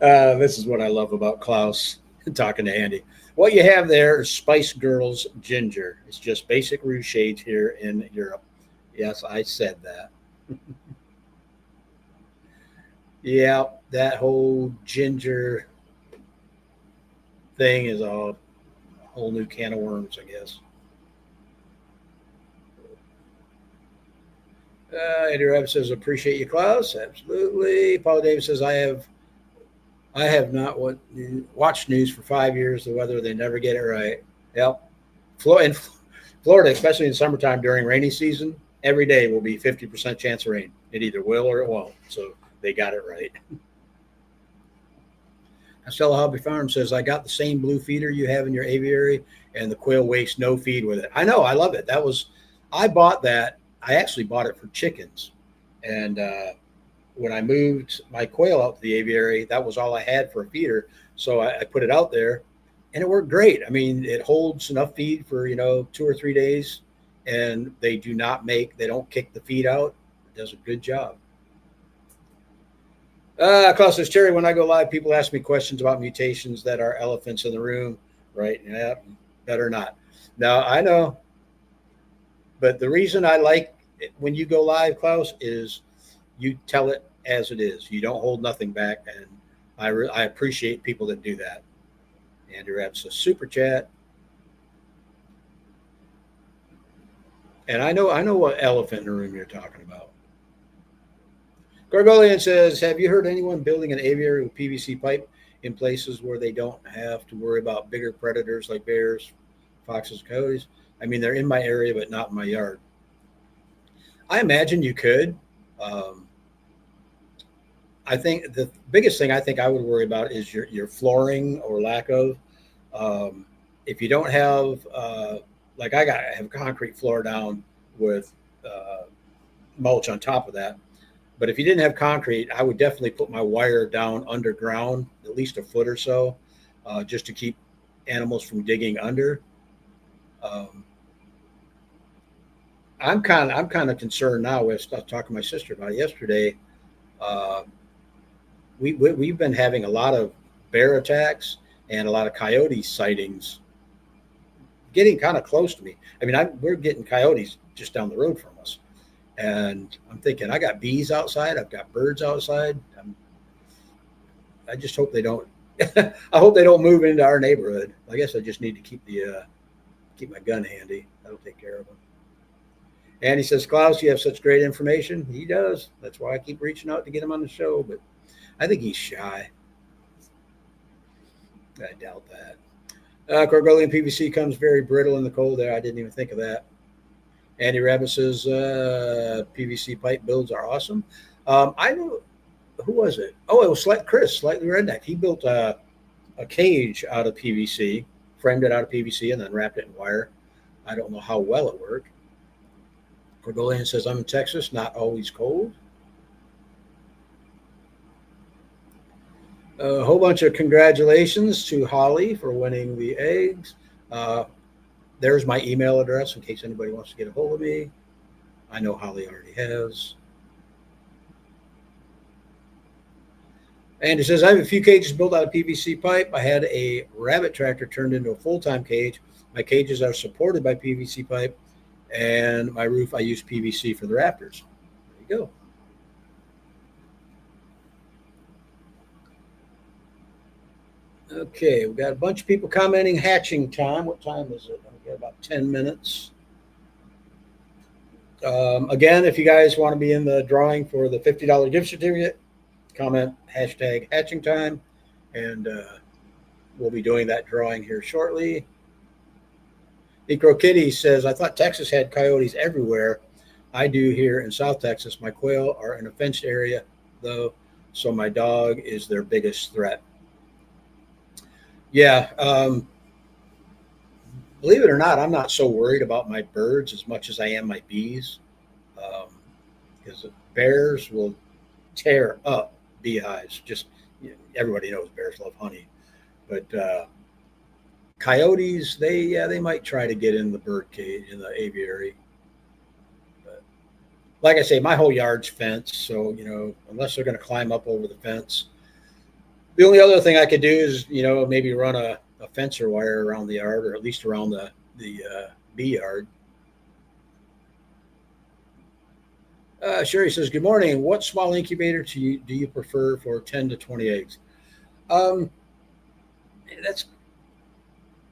This is what I love about Klaus talking to Andy. What you have there is Spice Girls ginger. It's just basic roux shades here in Europe. Yes, I said that. Yeah, that whole ginger thing is a whole new can of worms, I guess. Eddie Rabbit says, appreciate you, Klaus. Absolutely. Paula Davis says, I have not watched news for 5 years. The weather, they never get it right. Yep. In Florida, especially in summertime during rainy season, every day will be 50% chance of rain. It either will or it won't. So they got it right. Stella Hobby Farm says, I got the same blue feeder you have in your aviary and the quail waste no feed with it. I know, I love it. I bought that. I actually bought it for chickens, and when I moved my quail out to the aviary, that was all I had for a feeder. So I put it out there, and it worked great. I mean, it holds enough feed for 2 or 3 days, and they don't kick the feed out. It does a good job. Klaus says, Terry, when I go live, people ask me questions about mutations that are elephants in the room, right? Yeah, better not. Now, I know, but the reason I like it when you go live, Klaus, is you tell it as it is. You don't hold nothing back, and I appreciate people that do that. Andrew Rapp says, super chat. And I know what elephant in the room you're talking about. Gargolian says, have you heard anyone building an aviary with PVC pipe in places where they don't have to worry about bigger predators like bears, foxes, coyotes? I mean, they're in my area, but not in my yard. I imagine you could. I think the biggest thing I would worry about is your flooring or lack of. If you don't have, like I have a concrete floor down with mulch on top of that. But if you didn't have concrete, I would definitely put my wire down underground, at least a foot or so, just to keep animals from digging under. I'm kind of concerned now. I was talking to my sister about it yesterday. We've been having a lot of bear attacks and a lot of coyote sightings getting kind of close to me. I mean, we're getting coyotes just down the road from us. And I'm thinking, I got bees outside. I've got birds outside. I just hope they don't. I hope they don't move into our neighborhood. I guess I just need to keep my gun handy. That'll take care of them. And he says, Klaus, you have such great information. He does. That's why I keep reaching out to get him on the show. But I think he's shy. I doubt that. Gargolian PVC comes very brittle in the cold there. I didn't even think of that. Andy Rabbit says PVC pipe builds are awesome. I know, who was it? Oh, it was Chris, Slightly Redneck. He built a cage out of PVC, framed it out of PVC, and then wrapped it in wire. I don't know how well it worked. Cordolian says, I'm in Texas, not always cold. A whole bunch of congratulations to Holly for winning the eggs. There's my email address in case anybody wants to get a hold of me. I know Holly already has. And it says, I have a few cages built out of PVC pipe. I had a rabbit tractor turned into a full-time cage. My cages are supported by PVC pipe. And my roof, I use PVC for the rafters. There you go. Okay, we've got a bunch of people commenting hatching time. What time is it? We've got about 10 minutes. Again, if you guys want to be in the drawing for the $50 gift certificate, comment hashtag hatching time, and we'll be doing that drawing here shortly. Necro Kitty says, I thought Texas had coyotes everywhere. I do here in South Texas. My quail are in a fenced area, though, so my dog is their biggest threat. Yeah, believe it or not, I'm not so worried about my birds as much as I am my bees, because bears will tear up beehives. Just everybody knows bears love honey, but coyotes, they might try to get in the bird cage, in the aviary. But like I say, my whole yard's fenced, so unless they're going to climb up over the fence. The only other thing I could do is, maybe run a fencer wire around the yard, or at least around the bee yard. Sherry says, good morning. What small incubator do you prefer for 10 to 20 eggs?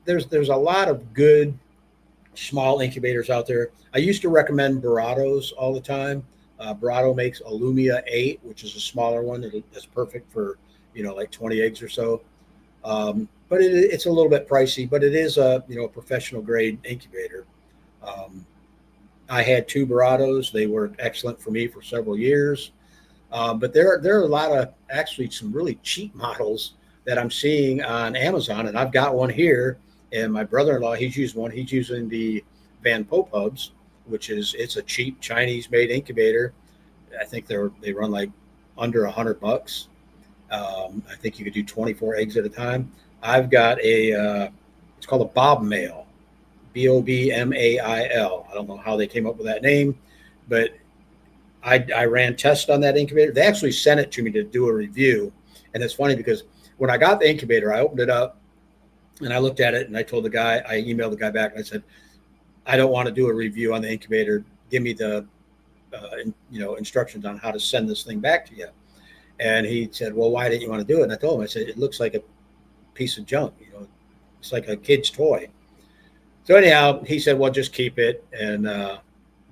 There's a lot of good small incubators out there. I used to recommend Baratos all the time. Barato makes a Lumia 8, which is a smaller one that's perfect for like 20 eggs or so. But it's a little bit pricey, but it is a professional grade incubator. I had 2 Baratos. They worked excellent for me for several years. But there are a lot of actually some really cheap models that I'm seeing on Amazon, and I've got one here. And my brother-in-law, he's used one. He's using the Van Pope hubs, it's a cheap Chinese-made incubator. I think they run like under $100. I think you could do 24 eggs at a time. I've got it's called a Bob Mail, Bobmail. I don't know how they came up with that name, but I ran tests on that incubator. They actually sent it to me to do a review. And it's funny because when I got the incubator, I opened it up and I looked at it and I emailed the guy back and I said, I don't want to do a review on the incubator. Give me the instructions on how to send this thing back to you. And he said, well, why didn't you want to do it? And I told him, I said, it looks like a piece of junk. It's like a kid's toy. So anyhow, he said, well, just keep it and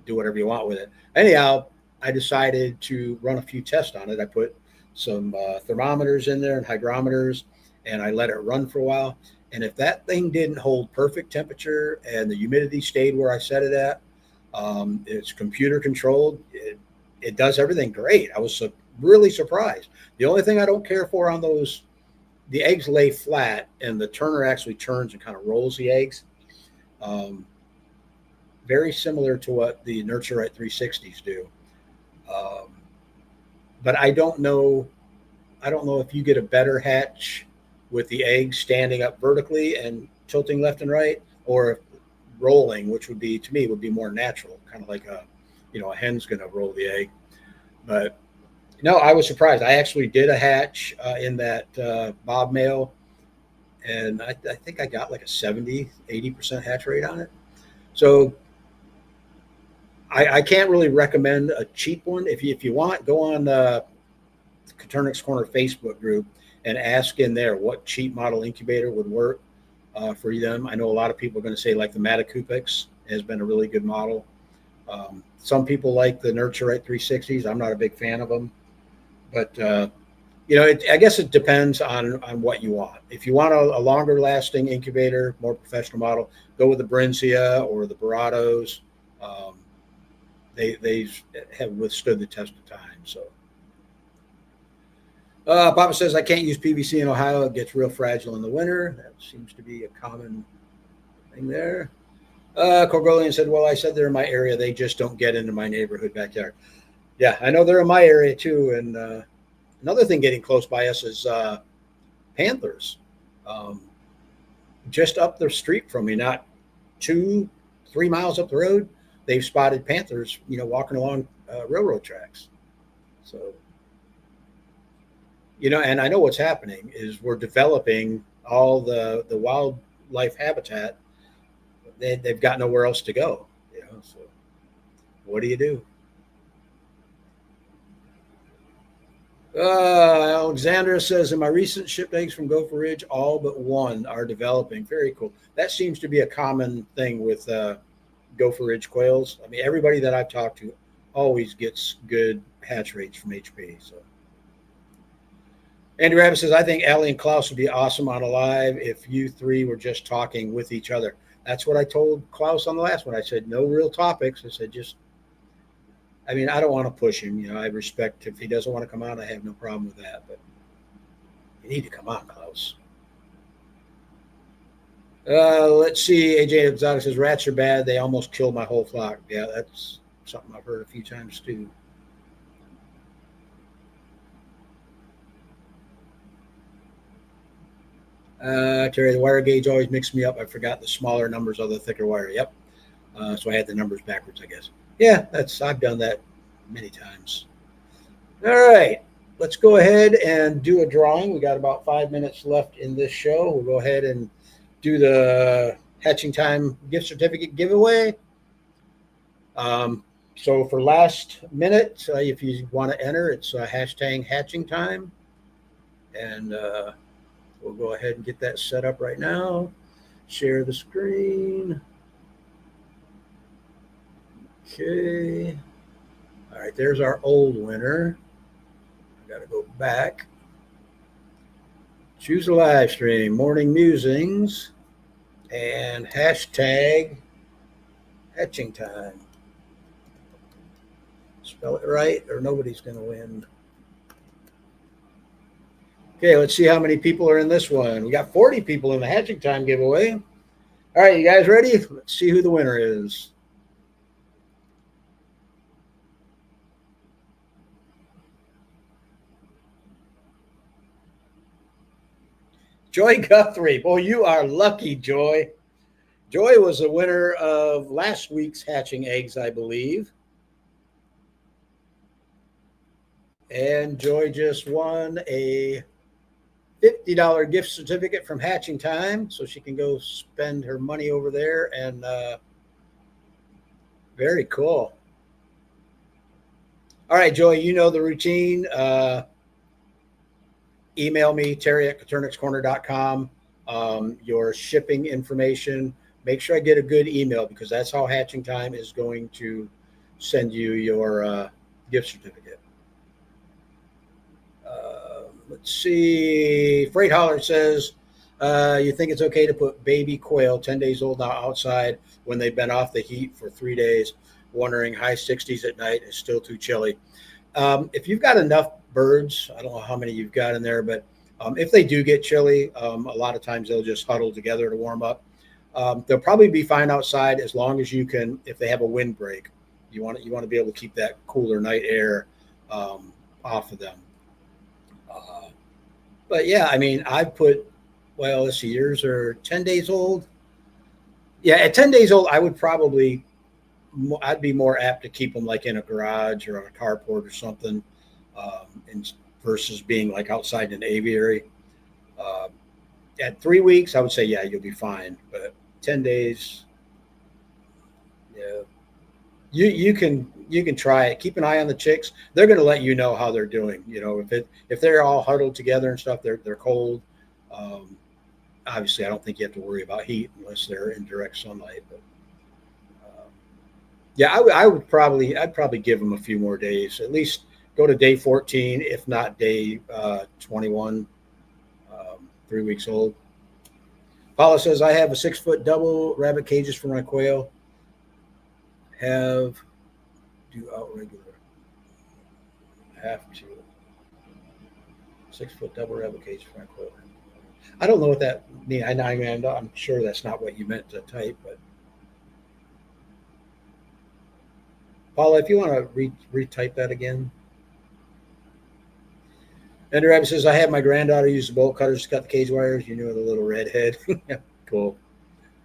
do whatever you want with it. Anyhow, I decided to run a few tests on it. I put some thermometers in there and hygrometers, and I let it run for a while. And if that thing didn't hold perfect temperature and the humidity stayed where I set it at, it's computer controlled. It does everything great. I was really surprised. The only thing I don't care for on those, the eggs lay flat and the turner actually turns and kind of rolls the eggs. Very similar to what the Nurturite 360s do. But I don't know if you get a better hatch with the eggs standing up vertically and tilting left and right, or rolling, which would be, to me, would be more natural, kind of like a hen's going to roll the egg. But no, I was surprised. I actually did a hatch in that Bob Mail, and I think I got like a 80% hatch rate on it. So I can't really recommend a cheap one. If you want, go on the Coturnix Corner Facebook group and ask in there what cheap model incubator would work for them. I know a lot of people are going to say like the Maticupix has been a really good model. Some people like the Nurturite 360s. I'm not a big fan of them, but I guess it depends on what you want. If you want a longer lasting incubator, more professional model, go with the Brinzia or the Baratos. They have withstood the test of time. So Papa says, I can't use PVC in Ohio. It gets real fragile in the winter. That seems to be a common thing there. Corgolian said, well, I said they're in my area. They just don't get into my neighborhood backyard. Yeah, I know they're in my area too. And another thing getting close by us is panthers. Just up the street from me, not 2-3 miles up the road, they've spotted panthers, walking along railroad tracks. So, and I know what's happening is we're developing all the wildlife habitat. They've got nowhere else to go. So what do you do? Alexandra says, in my recent shipped eggs from Gopher Ridge, all but one are developing. Very cool. That seems to be a common thing with Gopher Ridge quails. I mean, everybody that I've talked to always gets good hatch rates from HP. So Andy Rabbit says, I think Allie and Klaus would be awesome on a live if you three were just talking with each other. That's what I told Klaus on the last one. I said, no real topics. I said, I don't want to push him. I respect if he doesn't want to come on. I have no problem with that. But you need to come on, Klaus. Let's see. AJ Exotic says, rats are bad. They almost killed my whole flock. Yeah, that's something I've heard a few times too. Terry, the wire gauge always mixed me up. I forgot the smaller numbers of the thicker wire. Yep. So I had the numbers backwards, I guess. Yeah, I've done that many times. All right, let's go ahead and do a drawing. We got about 5 minutes left in this show. We'll go ahead and do the Hatching Time gift certificate giveaway. So for last minute, if you want to enter, it's hashtag Hatching Time. And we'll go ahead and get that set up right now. Share the screen. Okay. All right, there's our old winner. I got to go back. Choose a live stream, Morning Musings, and hashtag Hatching Time. Spell it right or nobody's going to win. Okay, let's see how many people are in this one. We got 40 people in the Hatching Time giveaway. All right, you guys ready? Let's see who the winner is. Joy Guthrie. Boy, you are lucky, Joy. Joy was the winner of last week's Hatching Eggs, I believe. And Joy just won a $50 gift certificate from Hatching Time, so she can go spend her money over there. And very cool. All right, Joy, you know the routine. Email me, Terry at coturnixcorner.com, your shipping information. Make sure I get a good email because that's how Hatching Time is going to send you your gift certificate. Let's see. Freight Holler says, you think it's okay to put baby quail 10 days old now outside when they've been off the heat for 3 days, wondering high 60s at night is still too chilly. If you've got enough birds, I don't know how many you've got in there, but if they do get chilly, a lot of times they'll just huddle together to warm up. They'll probably be fine outside as long as you can, if they have a windbreak, you want to be able to keep that cooler night air off of them. But yeah, I mean, I've put, well, let's see, yours are 10 days old. Yeah, at 10 days old, I'd be more apt to keep them like in a garage or on a carport or something, versus being like outside in an aviary. At 3 weeks, I would say, yeah, you'll be fine. But 10 days, yeah, you can try it. Keep an eye on the chicks. They're going to let you know how they're doing. You know, if they're all huddled together and stuff, they're cold. Obviously, I don't think you have to worry about heat unless they're in direct sunlight. But yeah, I'd probably give them a few more days. At least go to day 14, if not day 21. 3 weeks old. Paula says, I have a 6-foot double rabbit cages for my quail. Have to 6-foot double rabbit cage for my quail. I don't know what that means. I'm sure that's not what you meant to type, but Paula, if you want to retype that again. Andrew Rabbit says, I had my granddaughter use the bolt cutters to cut the cage wires. You know, the little redhead. Cool.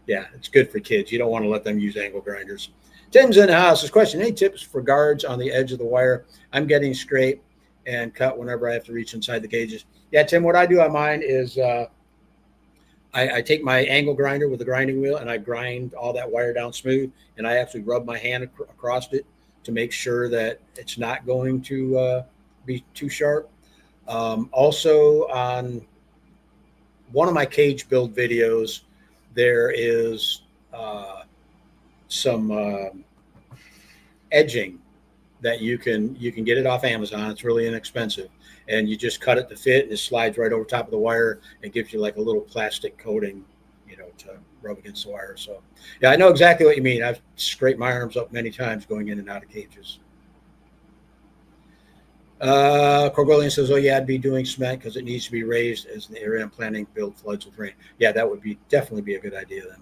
Yeah, it's good for kids. You don't want to let them use angle grinders. Tim's in the house. His question, any tips for guards on the edge of the wire? I'm getting scrape and cut whenever I have to reach inside the cages. Yeah, Tim, what I do on mine is I take my angle grinder with the grinding wheel and I grind all that wire down smooth. And I actually rub my hand across it to make sure that it's not going to be too sharp. Also, on one of my cage build videos, there is some edging that you can get it off Amazon. It's really inexpensive, and you just cut it to fit, and it slides right over top of the wire. It gives you like a little plastic coating, to rub against the wire. So, yeah, I know exactly what you mean. I've scraped my arms up many times going in and out of cages. Corgolian says, oh yeah, I'd be doing cement because it needs to be raised as the area I'm planning build floods with rain. Yeah, that would definitely be a good idea then.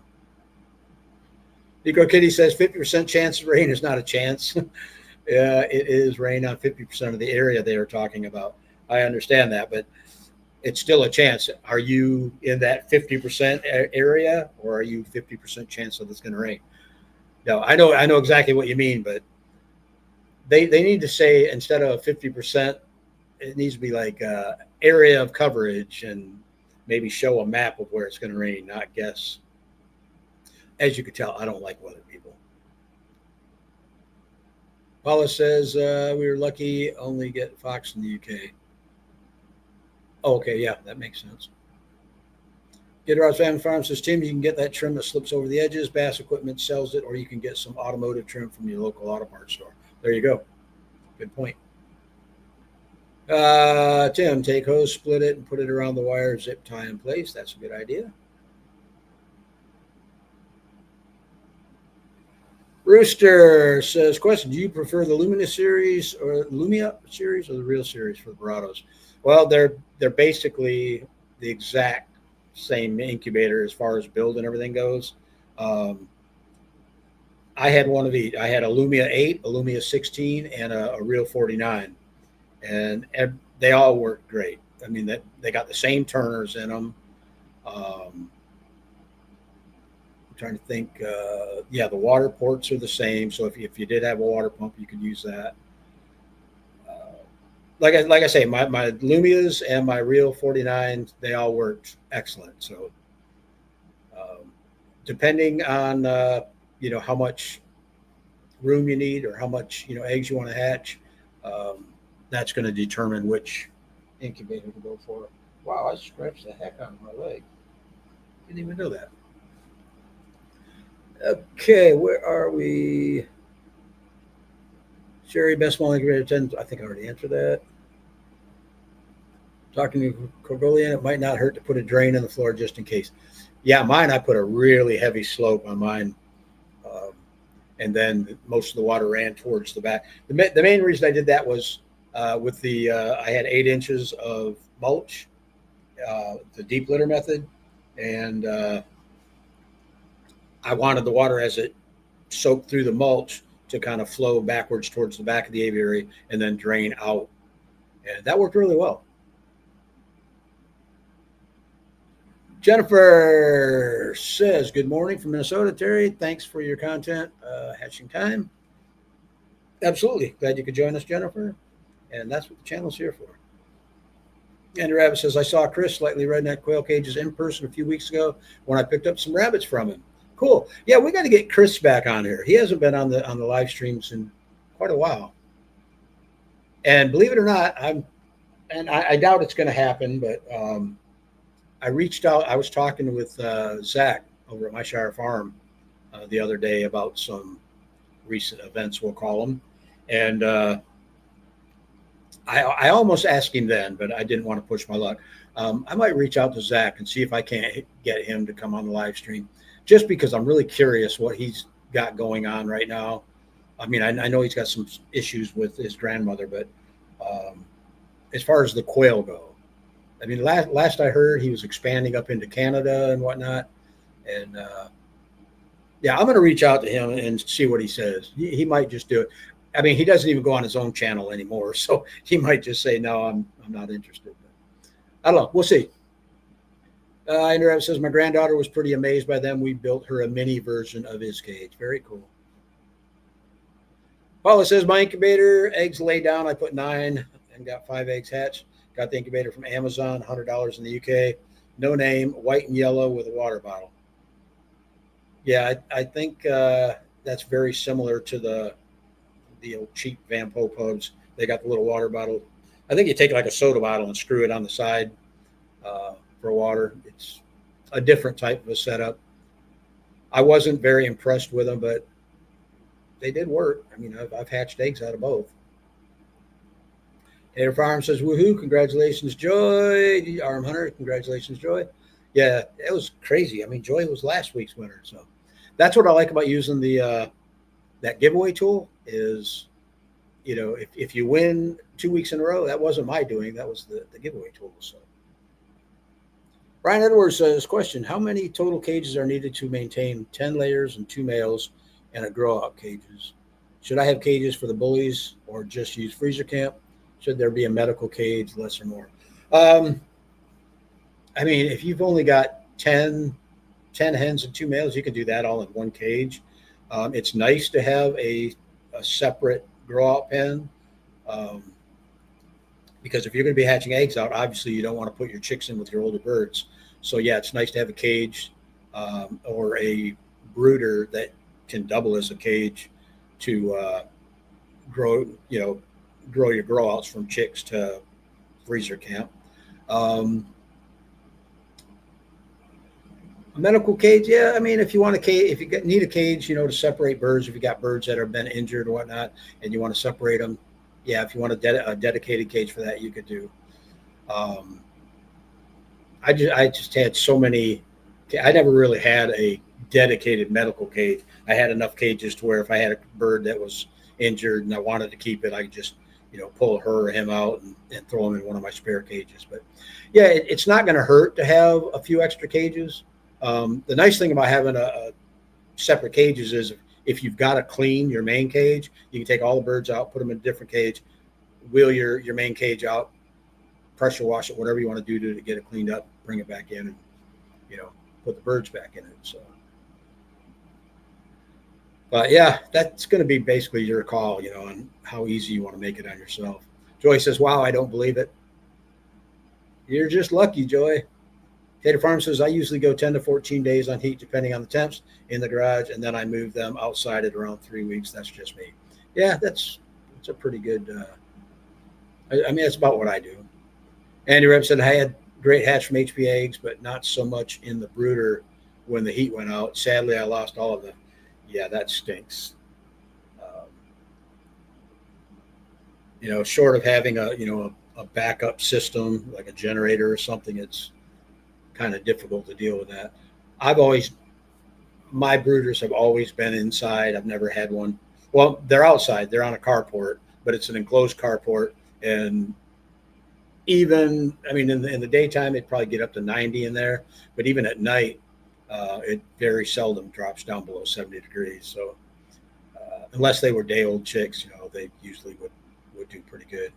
Nico Kitty says 50% chance of rain is not a chance. It is rain on 50% of the area they are talking about. I understand that, but it's still a chance. Are you in that 50% area, or are you 50% chance that it's going to rain? No, I know exactly what you mean, but they need to say, instead of 50%, it needs to be like area of coverage, and maybe show a map of where it's going to rain, not guess. As you can tell, I don't like weather people. Paula says, we were lucky, only get fox in the UK. Oh, okay, yeah, that makes sense. Gidrod's Family Farm says, Tim, you can get that trim that slips over the edges. Bass Equipment sells it, or you can get some automotive trim from your local auto parts store. There you go. Good point. Tim, take hose, split it, and put it around the wire, zip tie in place. That's a good idea. Rooster says, question, do you prefer the Lumia series or the Real series for the Barados? Well, they're basically the exact same incubator as far as build and everything goes. Um, I had one of each. I had a Lumia 8, a Lumia 16, and a Real 49, and they all worked great. I mean, that they got the same turners in them. I'm trying to think. Yeah, the water ports are the same. So if you did have a water pump, you could use that. Like I say, my Lumias and my Real 49, they all worked excellent. So depending on how much room you need or how much eggs you want to hatch, um, that's going to determine which incubator to go for. Wow, I scratched the heck out of my leg. Didn't even know that. Okay, where are we? Sherry, best small incubator 10. I think I already answered that. Talking to Corgolian, it might not hurt to put a drain in the floor just in case. Yeah, mine, I put a really heavy slope on mine. And then most of the water ran towards the back. The main reason I did that was with I had 8 inches of mulch, the deep litter method. And I wanted the water as it soaked through the mulch to kind of flow backwards towards the back of the aviary and then drain out. And that worked really well. Jennifer says, good morning from Minnesota, Terry. Thanks for your content, hatching time. Absolutely. Glad you could join us, Jennifer. And that's what the channel's here for. Andrew Rabbit says, I saw Chris slightly redneck quail cages in person a few weeks ago when I picked up some rabbits from him. Cool. Yeah, we got to get Chris back on here. He hasn't been on the live streams in quite a while. And believe it or not, I doubt it's going to happen, but I reached out. I was talking with Zach over at My Shire Farm the other day about some recent events, we'll call them. And I almost asked him then, but I didn't want to push my luck. I might reach out to Zach and see if I can't get him to come on the live stream, just because I'm really curious what he's got going on right now. I mean, I know he's got some issues with his grandmother, but as far as the quail go, I mean, last I heard, he was expanding up into Canada and whatnot. And yeah, I'm going to reach out to him and see what he says. He might just do it. I mean, he doesn't even go on his own channel anymore, so he might just say, no, I'm not interested. But I don't know. We'll see. Andrew says, my granddaughter was pretty amazed by them. We built her a mini version of his cage. Very cool. Paula says, my incubator, eggs lay down. I put 9 and got 5 eggs hatched. Got the incubator from Amazon, $100 in the UK. No name, white and yellow with a water bottle. Yeah, I think that's very similar to the old cheap Van Poe pubs. They got the little water bottle. I think you take like a soda bottle and screw it on the side for water. It's a different type of a setup. I wasn't very impressed with them, but they did work. I mean, I've hatched eggs out of both. Tater Farm says, woohoo, congratulations, Joy. Arm Hunter, congratulations, Joy. Yeah, it was crazy. I mean, Joy was last week's winner. So that's what I like about using the that giveaway tool is, if you win 2 weeks in a row, that wasn't my doing. That was the giveaway tool. So Brian Edwards says, question, how many total cages are needed to maintain 10 layers and 2 males and a grow out cages? Should I have cages for the bullies or just use freezer camp? Should there be a medical cage, less or more? I mean, if you've only got 10 hens and 2 males, you can do that all in one cage. It's nice to have a separate grow out pen because if you're going to be hatching eggs out, obviously you don't want to put your chicks in with your older birds. So yeah, it's nice to have a cage or a brooder that can double as a cage to grow your grow outs from chicks to freezer camp. A medical cage, yeah. I mean, if you want a cage, if you need a cage, to separate birds, if you got birds that have been injured or whatnot, and you want to separate them, yeah. If you want a dedicated cage for that, you could do. I just had so many. I never really had a dedicated medical cage. I had enough cages to where if I had a bird that was injured and I wanted to keep it, I could just pull her or him out and throw them in one of my spare cages. But yeah, it's not going to hurt to have a few extra cages. The nice thing about having separate cages is if you've got to clean your main cage, you can take all the birds out, put them in a different cage, wheel your main cage out, pressure wash it, whatever you want to do to get it cleaned up, bring it back in, and put the birds back in it. So, but yeah, that's going to be basically your call, on how easy you want to make it on yourself. Joy says, "Wow, I don't believe it." You're just lucky, Joy. Tater Farm says, "I usually go 10 to 14 days on heat, depending on the temps in the garage, and then I move them outside at around 3 weeks. That's just me." Yeah, that's a pretty good. I mean, that's about what I do. Andy Rep said, "I had great hatch from HP eggs, but not so much in the brooder when the heat went out. Sadly, I lost all of them." Yeah, that stinks. Short of having a backup system like a generator or something, it's kind of difficult to deal with that. My brooders have always been inside. I've never had one. Well, they're outside. They're on a carport, but it's an enclosed carport. And I mean, in the daytime, it'd probably get up to 90 in there. But even at night, it very seldom drops down below 70 degrees. So unless they were day-old chicks, they usually would do pretty good.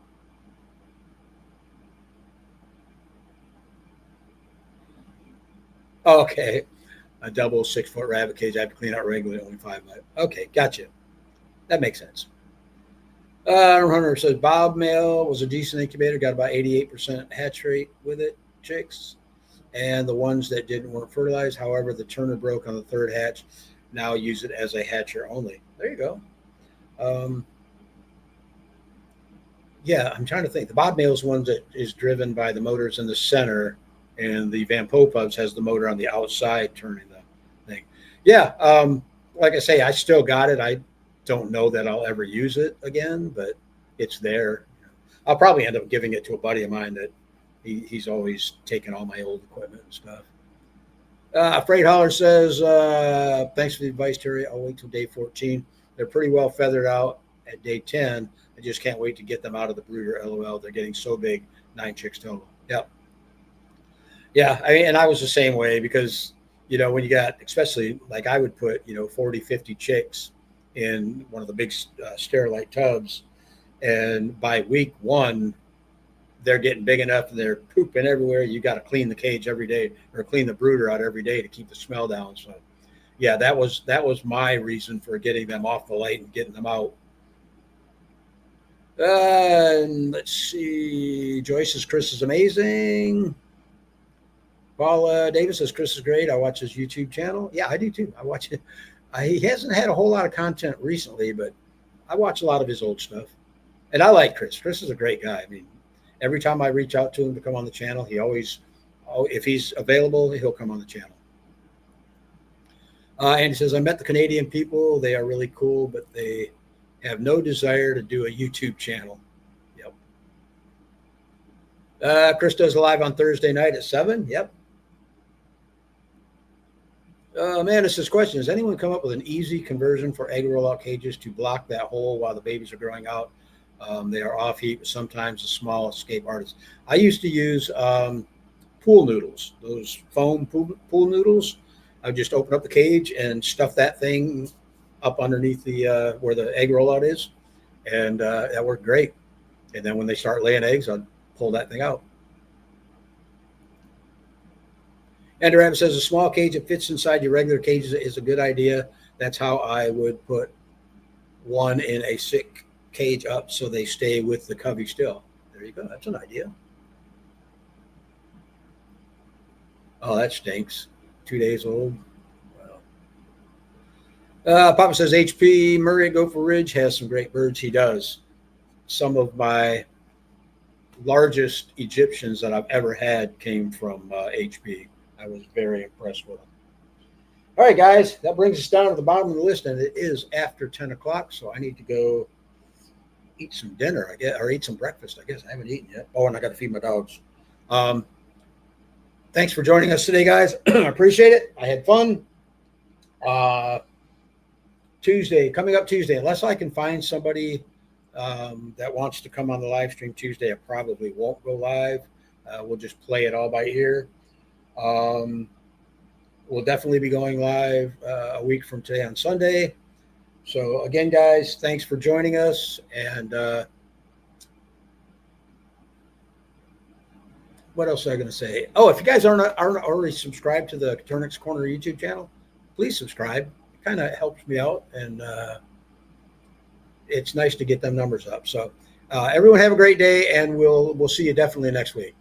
Okay. A double 6-foot rabbit cage I have to clean out regularly, only 5 live. Okay, gotcha. That makes sense. Hunter says Bob male was a decent incubator, got about 88% hatch rate with it, chicks, and the ones that weren't fertilized. However, the turner broke on the third hatch. Now use it as a hatcher only. There you go. Yeah, I'm trying to think. The Bob male is one that is driven by the motors in the center, and the Van Popubs has the motor on the outside turning the thing. Yeah, like I say, I still got it. I don't know that I'll ever use it again, but it's there. I'll probably end up giving it to a buddy of mine that he's always taken all my old equipment and stuff. Freight Hauler says, "Thanks for the advice, Terry. I'll wait till day 14. They're pretty well feathered out at day 10. I just can't wait to get them out of the brooder. LOL. They're getting so big. 9 chicks total." Yep. Yeah. And I was the same way because, when you got, especially like I would put, 40, 50 chicks in one of the big Sterilite tubs. And by week 1, they're getting big enough and they're pooping everywhere. You got to clean the cage every day or clean the brooder out every day to keep the smell down. So yeah, that was my reason for getting them off the light and getting them out. And let's see. Joyce says Chris is amazing. Paul Davis says Chris is great. I watch his YouTube channel. Yeah, I do too. I watch it. He hasn't had a whole lot of content recently, but I watch a lot of his old stuff. And I like Chris. Chris is a great guy. I mean, every time I reach out to him to come on the channel, he always, if he's available, he'll come on the channel. And he says, "I met the Canadian people. They are really cool, but they have no desire to do a YouTube channel." Yep. Chris does a live on Thursday night at 7. Yep. Amanda says, "Question, has anyone come up with an easy conversion for egg rollout cages to block that hole while the babies are growing out? They are off heat, but sometimes a small escape artist." I used to use pool noodles, those foam pool noodles. I would just open up the cage and stuff that thing up underneath the where the egg rollout is, and that worked great. And then when they start laying eggs, I'd pull that thing out. And Rabbit says a small cage that fits inside your regular cages is a good idea. That's how I would put one in a sick cage up so they stay with the covey still. There you go. That's an idea. Oh, that stinks. 2 days old. Wow. Papa says HP Murray at Gopher Ridge has some great birds. He does. Some of my largest Egyptians that I've ever had came from HP. I was very impressed with them. All right, guys, that brings us down to the bottom of the list, and it is after 10 o'clock, so I need to go eat some dinner, I guess, or eat some breakfast. I guess I haven't eaten yet. Oh, and I got to feed my dogs. Thanks for joining us today, guys. I appreciate it. I had fun. Coming up Tuesday, unless I can find somebody that wants to come on the live stream Tuesday, I probably won't go live. We'll just play it all by ear. We'll definitely be going live a week from today on Sunday. So again, guys, thanks for joining us. And what else was I going to say? Oh, if you guys aren't already subscribed to the Coturnix Corner YouTube channel, please subscribe. It kind of helps me out, and it's nice to get them numbers up. So everyone have a great day, and we'll see you definitely next week.